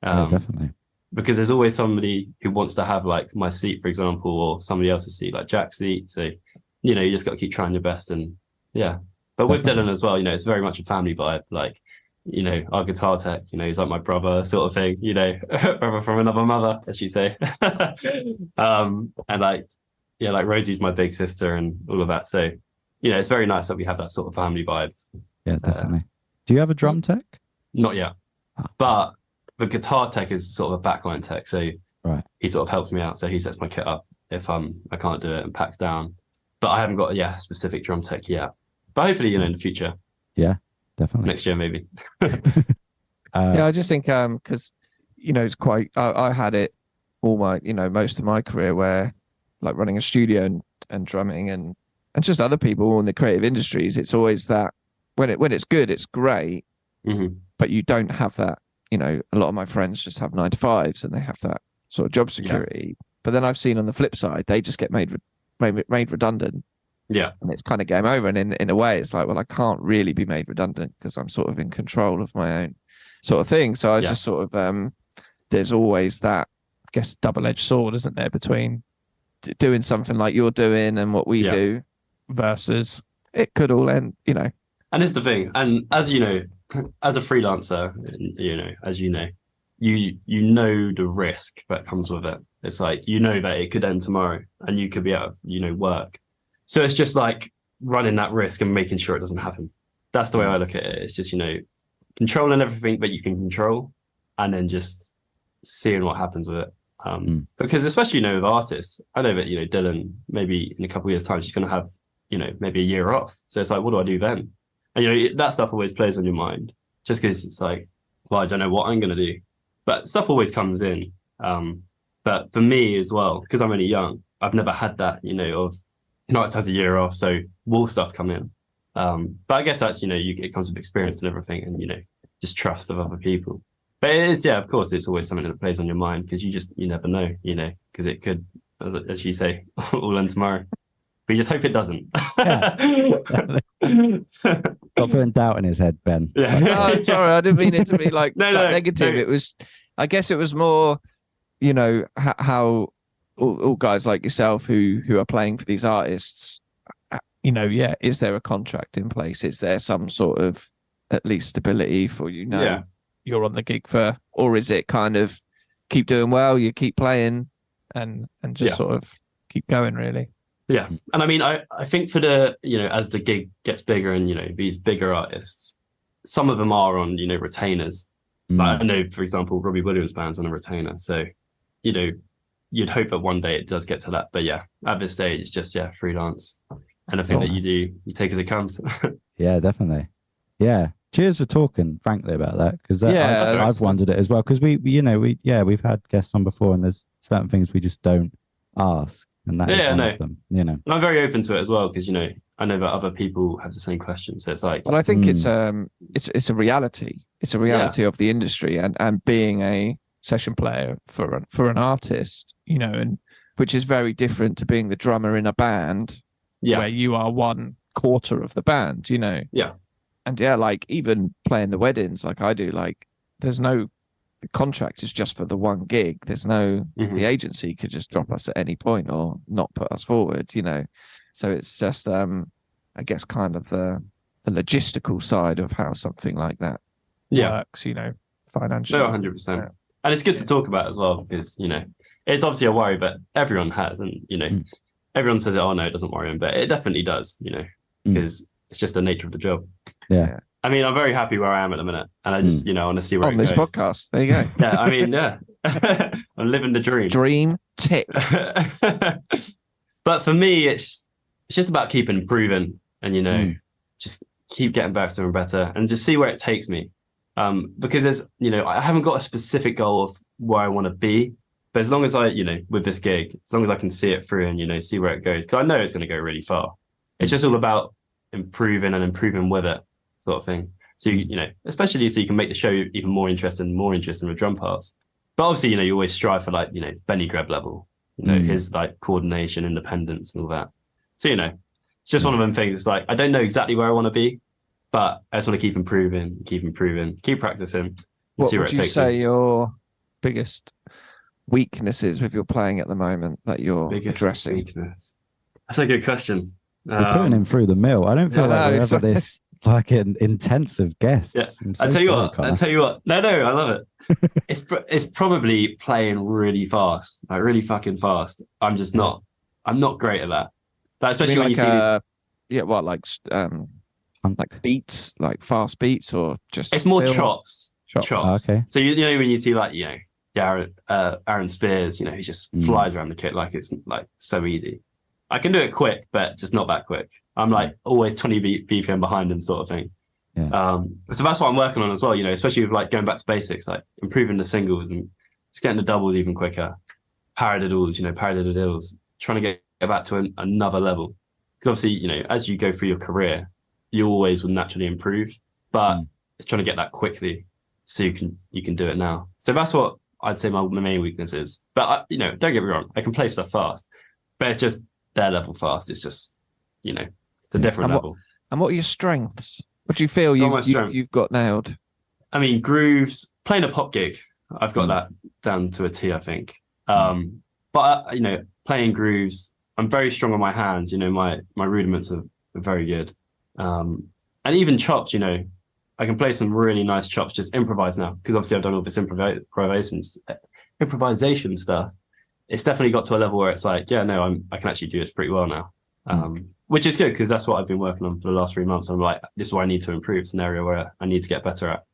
Definitely. Because there's always somebody who wants to have like my seat, for example, or somebody else's seat, like Jack's seat. So, you know, you just got to keep trying your best. And yeah, but with Dylan as well, you know, it's very much a family vibe. Like, you know, our guitar tech, you know, he's like my brother sort of thing, you know, brother from another mother, as you say. And like, yeah, like Rosie's my big sister and all of that. So, you know, it's very nice that we have that sort of family vibe. Yeah, definitely. Do you have a drum tech? Not yet, but the guitar tech is sort of a backline tech. So he sort of helps me out. So he sets my kit up if I can't do it and packs down. But I haven't got a specific drum tech yet. But hopefully, you know, in the future. Yeah, definitely. Next year, maybe. Yeah, I just think because, you know, it's quite, I had it all my, you know, most of my career where like running a studio and drumming and just other people in the creative industries, it's always that when it's good, it's great, but you don't have that. You know, a lot of my friends just have 9-to-5s and they have that sort of job security. Yeah. But then I've seen on the flip side, they just get made redundant. Yeah. And it's kind of game over. And in a way, it's like, well, I can't really be made redundant because I'm sort of in control of my own sort of thing. So I just sort of, there's always that, I guess, double-edged sword, isn't there, between doing something like you're doing and what we do versus it could all end, you know. And it's the thing. And as you know, as a freelancer, you know, you know the risk that comes with it. It's like, you know that it could end tomorrow and you could be out of, you know, work. So it's just like running that risk and making sure it doesn't happen. That's the way I look at it. It's just, you know, controlling everything that you can control and then just seeing what happens with it. Because especially, you know, with artists, I know that, you know, Dylan, maybe in a couple of years' time, she's going to have, you know, maybe a year off. So it's like, what do I do then? And, you know, that stuff always plays on your mind just because it's like, well, I don't know what I'm going to do. But stuff always comes in. But for me as well, because I'm only young, I've never had that, you know, of Nights has a year off, so will stuff come in? But I guess that's, you know, it comes with experience and everything and, you know, just trust of other people. But it is, of course, it's always something that plays on your mind because you never know, you know, because it could, as you say, all end tomorrow. But you just hope it doesn't. Got putting doubt in his head, Ben. Yeah. No, sorry, I didn't mean it to be like negative. No. It was, I guess it was more, you know, how all guys like yourself who are playing for these artists, you know, is there a contract in place? Is there some sort of at least stability for, you know, you're on the gig for, or is it kind of keep doing well, you keep playing and just sort of keep going, really? Yeah. And I mean, I think for the, you know, as the gig gets bigger and, you know, these bigger artists, some of them are on, you know, retainers. Like I know, for example, Robbie Williams' band's on a retainer. So, you know, you'd hope that one day it does get to that. But yeah, at this stage, it's just, freelance. Anything that you do, you take as it comes. Yeah, definitely. Yeah. Cheers for talking, frankly, about that. Because I've wondered it as well. Because we've had guests on before and there's certain things we just don't ask. And that is one of them, you know. And I'm very open to it as well because, you know, I know that other people have the same questions. So it's like, well, I think it's a reality. It's a reality of the industry and being a session player for an artist, you know, and which is very different to being the drummer in a band where you are 1/4 of the band, you know. Yeah. And like even playing the weddings like I do, like the contract is just for the one gig. There's no, the agency could just drop us at any point or not put us forward, you know. So it's just, I guess, kind of the logistical side of how something like that works, you know, financially. No, 100%. And it's good to talk about as well because, you know, it's obviously a worry that everyone has. And, you know, everyone says, oh, no, it doesn't worry them. But it definitely does, you know, because it's just the nature of the job. Yeah. I mean, I'm very happy where I am at the minute. And I just, you know, I want to see where it goes. On this podcast. There you go. Yeah, I mean, I'm living the dream. Dream tip. But for me, it's just about keeping improving and, you know, just keep getting better and better and just see where it takes me. Because there's, you know, I haven't got a specific goal of where I want to be. But as long as I, you know, with this gig, as long as I can see it through and, you know, see where it goes, because I know it's going to go really far. It's just all about improving with it, sort of thing. So, you know, especially so you can make the show even more interesting with drum parts. But obviously, you know, you always strive for like, you know, Benny Greb level, you know, his like coordination, independence and all that. So, you know, it's just one of them things. It's like, I don't know exactly where I want to be, but I just want to keep improving, keep practicing. What would you say your biggest weaknesses with your playing at the moment that you're Biggest addressing? weakness. That's a good question. We're putting him through the mill. I don't feel like we're ever this fucking intensive guests. Yeah. I'm so I tell you sorry, what. Connor. I tell you what. No, I love it. It's probably playing really fast, like really fucking fast. I'm just not. I'm not great at that. Like, especially when you see these. Yeah, what like beats, like fast beats, or just It's more fills? chops. Oh, okay. So you know when you see like Aaron Spears, he just flies around the kit like it's like so easy. I can do it quick, but just not that quick. I'm like always 20 BPM behind him, sort of thing. Yeah. So that's what I'm working on as well. Especially with like going back to basics, like improving the singles and just getting the doubles even quicker. Paradiddles, paradiddles, trying to get back to another level. Because obviously, as you go through your career, you always will naturally improve, but it's trying to get that quickly so you can do it now. So that's what I'd say my main weakness is. But don't get me wrong, I can play stuff fast, but it's just their level fast. It's just it's a different level. And what are your strengths? What do you feel you've got nailed? I mean, grooves, playing a pop gig, I've got that down to a T, I think. But playing grooves, I'm very strong on my hands. My rudiments are very good. And even chops, I can play some really nice chops, just improvise now, because obviously I've done all this improvisation stuff. It's definitely got to a level where it's like, I can actually do this pretty well now, which is good because that's what I've been working on for the last 3 months. I'm like, this is what I need to improve. It's an area where I need to get better at.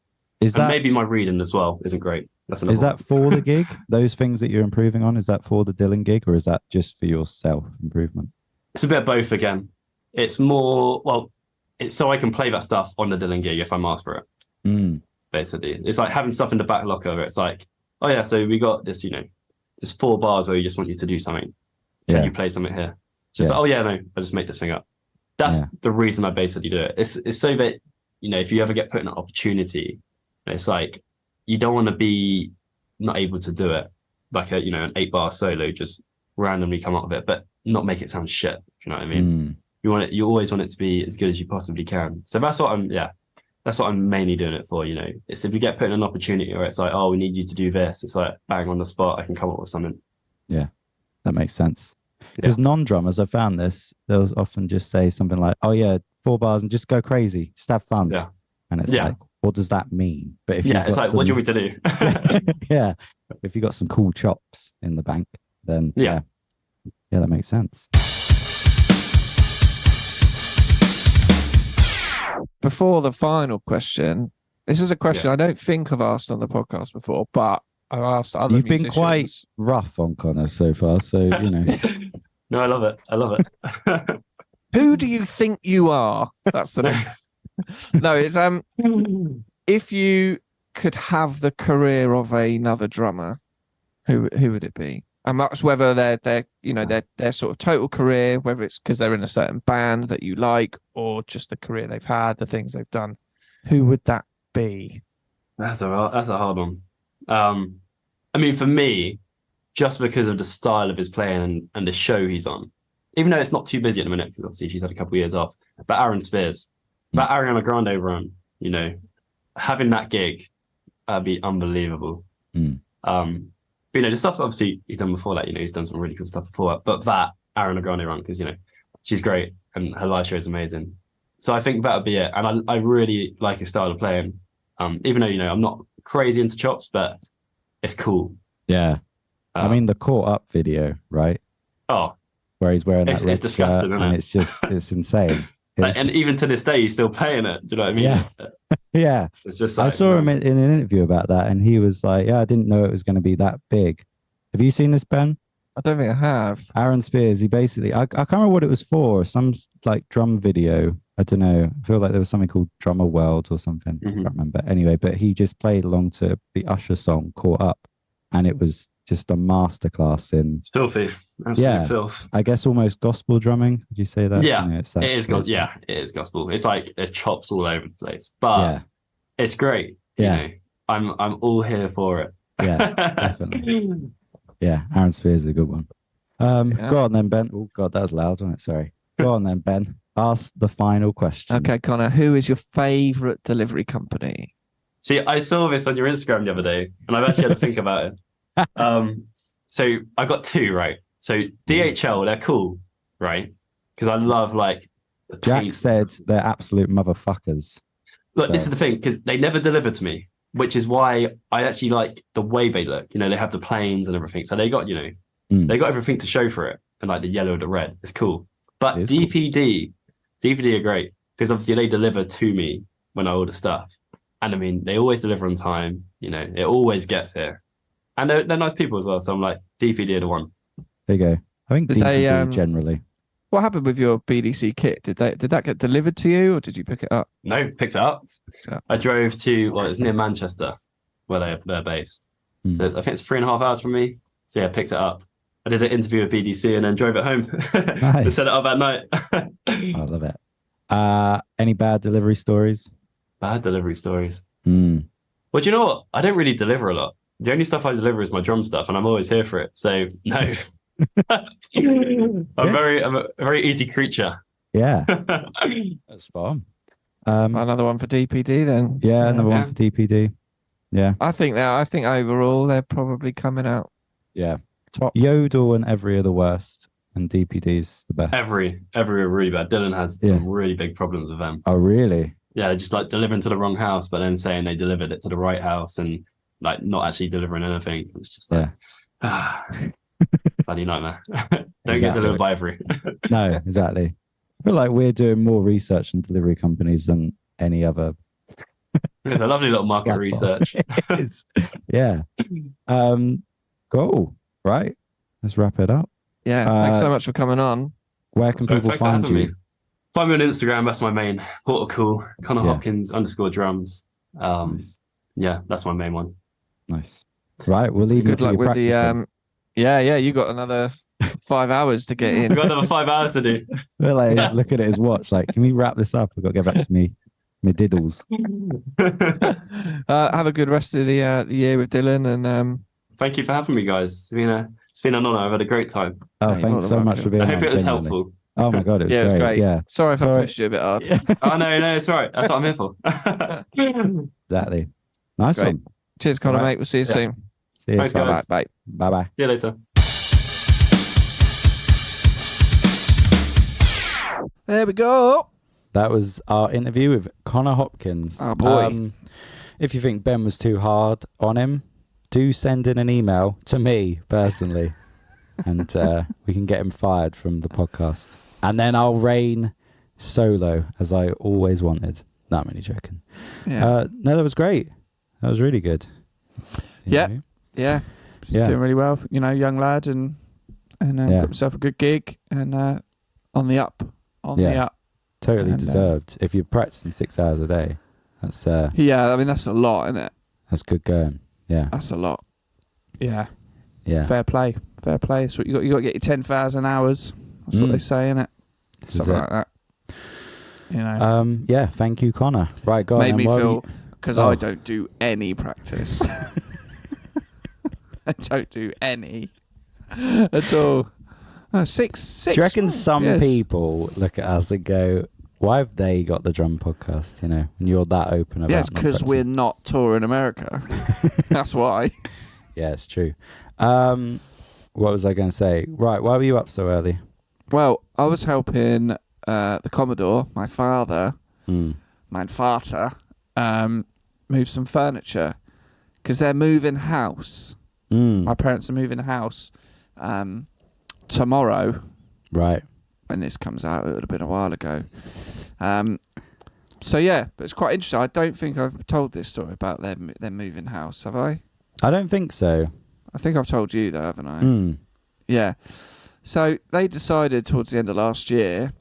Maybe my reading as well isn't great. Is that for the gig? Those things that you're improving on, is that for the Dylan gig, or is that just for your self improvement? It's a bit of both again. It's more, it's so I can play that stuff on the Dylan gig if I'm asked for it. Basically, it's like having stuff in the back locker. It's like, oh yeah, so we got this, there's 4 bars where we just want you to do something. Can you play something here? Just like, oh yeah, no, I just make this thing up. That's the reason I basically do it. It's so that, if you ever get put in an opportunity, it's like, you don't want to be not able to do it. Like an 8-bar solo, just randomly come up with it, but not make it sound shit. If you know what I mean? You always want it to be as good as you possibly can. So that's what I'm mainly doing it for. It's if you get put in an opportunity where it's like, oh, we need you to do this, it's like bang on the spot, I can come up with something. Yeah, that makes sense. Because non-drummers, I found this, they'll often just say something like, oh yeah, 4 bars and just go crazy, just have fun. Yeah. And it's like, what does that mean? But if it's like, what do you want me to do? Yeah. If you got some cool chops in the bank, then yeah, that makes sense. Before the final question, this is a question I don't think I've asked on the podcast before, but I've asked other You've musicians. Been quite rough on Connor so far, so No, I love it. Who do you think you are? That's the next. No, it's if you could have the career of another drummer, who would it be? And that's whether their sort of total career, whether it's because they're in a certain band that you like, or just the career they've had, the things they've done. Who would that be? That's a hard one. I mean, for me, just because of the style of his playing and the show he's on, even though it's not too busy at the minute, because obviously she's had a couple of years off, but Aaron Spears, that Ariana Grande run, having that gig, that'd be unbelievable. But, the stuff obviously he's done before that, he's done some really cool stuff before, but that Ariana Grande run, because, she's great and her live show is amazing. So I think that would be it. And I really like his style of playing, even though, I'm not crazy into chops, but it's cool. Yeah. I mean, the Caught Up video, right? Oh. Where he's wearing that red it's disgusting, shirt, isn't it? It's insane. And even to this day, he's still playing it. Do you know what I mean? Yeah. Yeah. It's just I saw him in an interview about that, and he was like, I didn't know it was going to be that big. Have you seen this, Ben? I don't think I have. Aaron Spears, he basically, I can't remember what it was for, some like drum video. I don't know. I feel like there was something called Drummer World or something. I can't remember. Anyway, but he just played along to the Usher song, Caught Up. And it was just a masterclass in... It's filthy. Absolute filth. I guess almost gospel drumming. Would you say that? Yeah, it is gospel. It's like there's chops all over the place. But it's great. Yeah. I'm all here for it. Yeah, definitely. Yeah, Aaron Spears is a good one. Go on then, Ben. Oh, God, that was loud, wasn't it? Sorry. Go on then, Ben. Ask the final question. Okay, Connor, who is your favourite delivery company? See, I saw this on your Instagram the other day, and I've actually had to think about it. So I got two, right? So DHL, they're cool, right? Because I love like the Jack paint. said they're absolute motherfuckers. Look, So- this is the thing, because they never deliver to me, which is why I actually like the way they look. You know, they have the planes and everything. So they got, they got everything to show for it. And like the yellow and the red. It's cool. But It is DPD are great. Because obviously they deliver to me when I order stuff. And I mean, they always deliver on time. You know, it always gets here. And they're nice people as well. So I'm like, DPD are the one. There you go. I think Did DPD they, generally. What happened with your BDC kit? Did that get delivered to you, or did you pick it up? No, picked it up. I drove to, well, it's near Manchester, where they're based. I think it's 3.5 hours from me. So yeah, picked it up. I did an interview with BDC and then drove it home. Nice. They set it up at night. I love it. Any bad delivery stories? Bad delivery stories. Well, do you know what? I don't really deliver a lot. The only stuff I deliver is my drum stuff, and I'm always here for it. So no. I'm a very easy creature. Yeah. That's spot on. Another one for DPD then. Yeah, another one for DPD. Yeah. I think overall they're probably coming out. Yeah. Top Yodel and Every are the worst, and DPD's the best. Every are really bad. Dylan has some really big problems with them. Oh, really? Yeah, just like delivering to the wrong house, but then saying they delivered it to the right house and like not actually delivering anything. It's just like, bloody nightmare. Don't get delivered by Every. No, exactly. I feel like we're doing more research on delivery companies than any other. It's a lovely little market research. Yeah. Cool. Right. Let's wrap it up. Yeah. Thanks so much for coming on. Where can people find you? Me. Find me on Instagram. That's my main portal call. Connor Hopkins _drums. Nice. Yeah, that's my main one. Nice. Right. We'll leave you Good to luck your with practicing. you got another 5 hours to get in. We've got another 5 hours to do. We're like, looking at his watch, like, can we wrap this up? We've got to get back to me diddles. Have a good rest of the year with Dylan, and thank you for having me, guys. It's been an honor. I've had a great time. Oh, thanks so much for being I on. hope it was genuinely. helpful. Oh my god, it was great. Yeah. Sorry if I pushed you a bit hard. Oh no, it's all right. That's what I'm here for. Exactly. Nice one. Cheers, Connor, mate. We'll see you soon. See you. Thanks, guys. Bye. Bye. See you later. There we go. That was our interview with Connor Hopkins. Oh boy. If you think Ben was too hard on him, do send in an email to me personally, and we can get him fired from the podcast. And then I'll reign solo as I always wanted. No, I'm only joking. Yeah. No, that was great. That was really good. Yeah. know? Yeah. Doing really well. Young lad, and got himself a good gig, and on the up. The up. Totally And, deserved. If you're practicing 6 hours a day, that's yeah. I mean, that's a lot, isn't it? that's good going. Yeah. That's a lot. Yeah. Yeah. Fair play. So you got to get your 10,000 hours. That's what they say, innit? Something like that. Yeah. Thank you, Connor. Right, go on. Made me then. feel, because I don't do any practice. I don't do any at all. Oh, six. Do you reckon some Yes. people look at us and go, why have they got the drum podcast, and you're that open about it? Yes, because we're not touring America. That's why. Yeah, it's true. What was I going to say? Right, why were you up so early? Well, I was helping the Commodore, my father, mein Vater, move some furniture, because they're moving house. My parents are moving house tomorrow. Right. When this comes out, it would have been a while ago. So yeah, but it's quite interesting. I don't think I've told this story about them moving house, have I? I don't think so. I think I've told you though, haven't I? Yeah. So they decided towards the end of last year.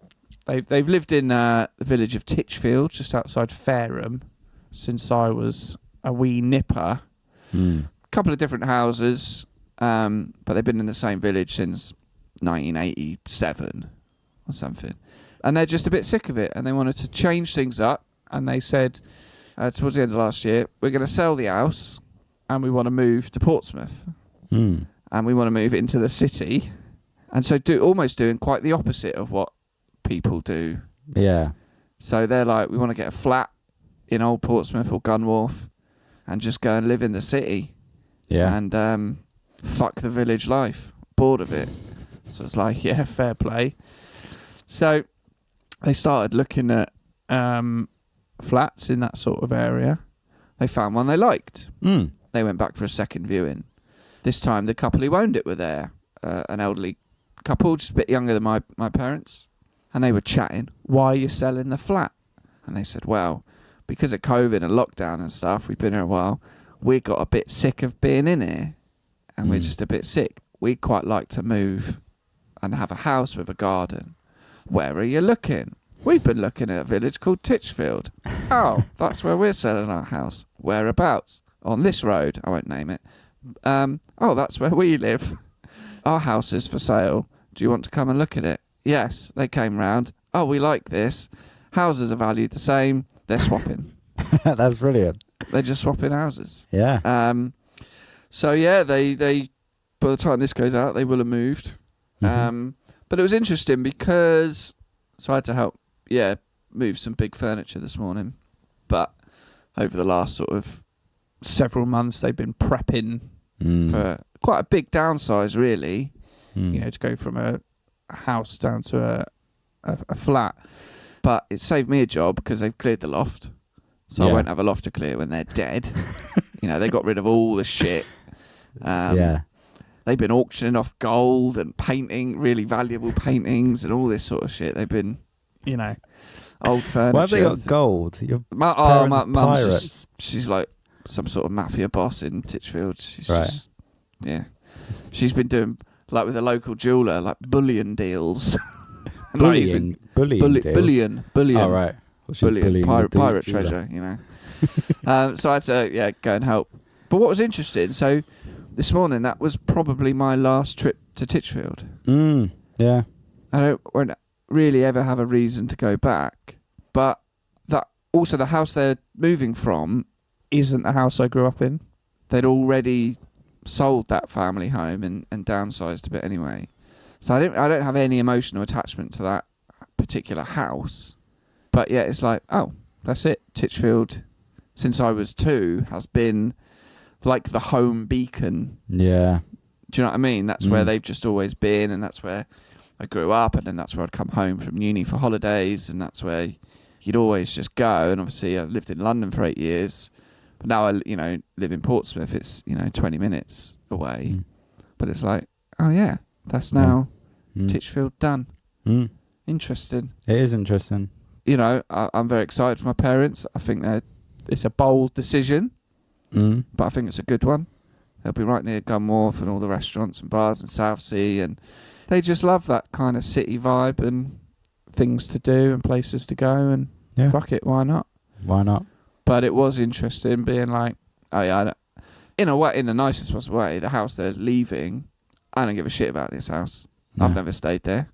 They've lived in the village of Titchfield, just outside Fareham, since I was a wee nipper. Couple of different houses, but they've been in the same village since 1987 or something. And they're just a bit sick of it, and they wanted to change things up. And they said, towards the end of last year, we're going to sell the house, and we want to move to Portsmouth. And we want to move into the city. And so almost doing quite the opposite of what people do. Yeah. So they're like, we want to get a flat in Old Portsmouth or Gunwharf, and just go and live in the city. Yeah. And fuck the village life. Bored of it. So it's like, yeah, fair play. So they started looking at flats in that sort of area. They found one they liked. They went back for a second viewing. This time the couple who owned it were there. An elderly couple, just a bit younger than my parents. And they were chatting, why are you selling the flat? And they said, well, because of COVID and lockdown and stuff, we've been here a while, we got a bit sick of being in here. And we're just a bit sick. We'd quite like to move and have a house with a garden. Where are you looking? We've been looking at a village called Titchfield. Oh, that's where we're selling our house. Whereabouts? On this road. I won't name it. Oh, that's where we live. Our house is for sale. Do you want to come and look at it? Yes, they came round. Oh, we like this. Houses are valued the same. They're swapping. That's brilliant. They're just swapping houses. Yeah. So yeah, they by the time this goes out, they will have moved. But it was interesting because I had to help, move some big furniture this morning. But over the last sort of several months, they've been prepping for quite a big downsize, really. You know, to go from a house down to a flat. But it saved me a job because they've cleared the loft. So I won't have a loft to clear when they're dead. You know, they got rid of all the shit. They've been auctioning off gold and painting, really valuable paintings and all this sort of shit. They've been, you know, old furniture. Why have they got gold? Your my mum's pirates. she's like some sort of mafia boss in Titchfield. She's Right. just, she's been doing, like with a local jeweller, like bullion deals. Bullying deals? Bullion. Oh, right. Well, she's bullying the Pirate jeweller. treasure, you know. So I had to, go and help. But what was interesting, so this morning, that was probably my last trip to Titchfield. Yeah. I won't really ever have a reason to go back. But that also the house they're moving from isn't the house I grew up in. They'd already sold that family home and downsized a bit anyway. So I don't have any emotional attachment to that particular house. But yeah, it's like, oh, that's it. Titchfield, since I was 2, has been like the home beacon. Yeah. Do you know what I mean? That's where they've just always been, and that's where I grew up, and then that's where I'd come home from uni for holidays, and that's where you'd always just go. And obviously I lived in London for 8 years, but now I live in Portsmouth. It's 20 minutes away. But it's like, oh yeah, that's now Titchfield done. Interesting. It is interesting. You know, I'm very excited for my parents. I think it's a bold decision, but I think it's a good one. They'll be right near Gun Wharf and all the restaurants and bars in Southsea, and they just love that kind of city vibe and things to do and places to go, and fuck it, why not? Why not? But it was interesting being like, oh yeah, in a way, in the nicest possible way, the house they're leaving, I don't give a shit about this house. No. I've never stayed there.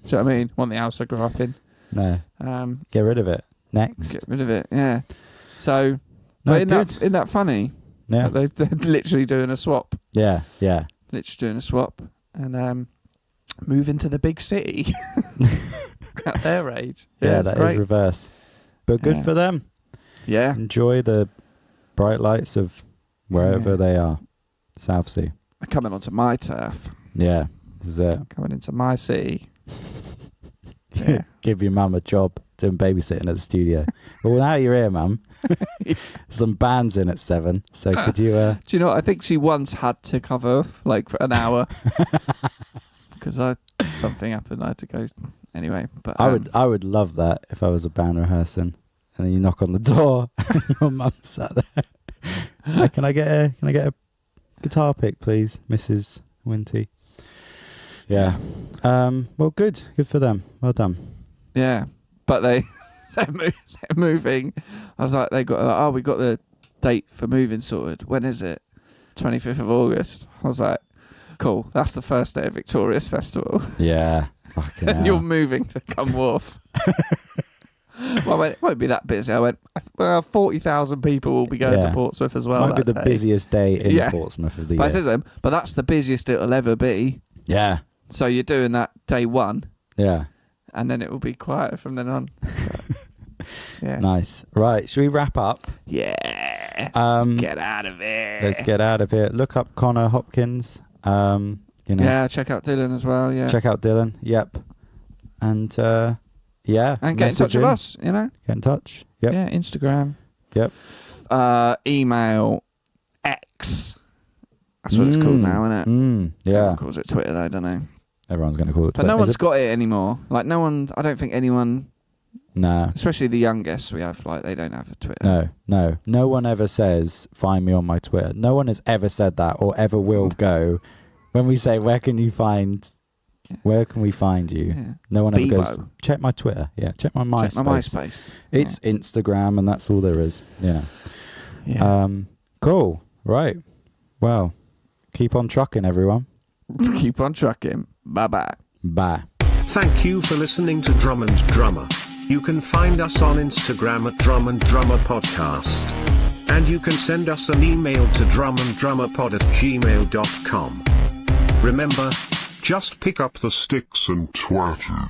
Do you know what I mean? Want the house I grew up in. No. Get rid of it. Next. Get rid of it, yeah. So, No, but isn't that funny? Yeah. They're literally doing a swap. Yeah. Literally doing a swap. And move into the big city at their age. Yeah, it's that great. is reverse. But good for them. Yeah. Enjoy the bright lights of wherever they are. Southsea. They're coming onto my turf. Yeah. This is it. Coming into my city. Yeah. Give your mum a job doing babysitting at the studio. Well, now you're here, mum. Some band's in at 7. So could you... Do you know what? I think she once had to cover like for an hour. Because something happened. I had to go anyway. But I would love that if I was a band rehearsing and then you knock on the door and your mum sat there. Hey, can I get a guitar pick, please, Mrs. Winty? Yeah. Well, good for them. Well done. Yeah, but they're moving. I was like, we got the date for moving sorted. When is it? 25th of August. I was like, cool. That's the first day of Victorious Festival. Yeah. Fucking And hell. you're moving to Gun Wharf. Well, I went, it won't be that busy. I went, well, 40,000 people will be going to Portsmouth as well. Might be the busiest day in Portsmouth of the But I year. said to them, but that's the busiest it'll ever be. Yeah. So you're doing that day 1. Yeah. And then it will be quieter from then on. Yeah. Nice. Right. Should we wrap up? Yeah. Let's get out of here. Let's get out of here. Look up Connor Hopkins. Yeah, check out Dylan as well. Yeah, check out Dylan. Yep. And and get in touch with us. Get in touch. Yep. Yeah, Instagram. Yep. Email, X. That's what it's called now, isn't it? Yeah. Everyone calls it Twitter though, don't they? Everyone's going to call it Twitter. But no one's got it anymore. Like no one. I don't think anyone. No. Especially the young guests we have. Like they don't have a Twitter. No one ever says find me on my Twitter. No one has ever said that or ever will go. When we say, where can we find you? Yeah. No one ever goes, check my Twitter. Yeah, check my MySpace. Check my MySpace. It's Instagram and that's all there is. Yeah. Cool. Right. Well, keep on trucking, everyone. Keep on trucking. Bye-bye. Bye. Thank you for listening to Drum and Drummer. You can find us on Instagram at Drum and Drummer Podcast. And you can send us an email to drumanddrummerpod@gmail.com. Remember, just pick up the sticks and twat it.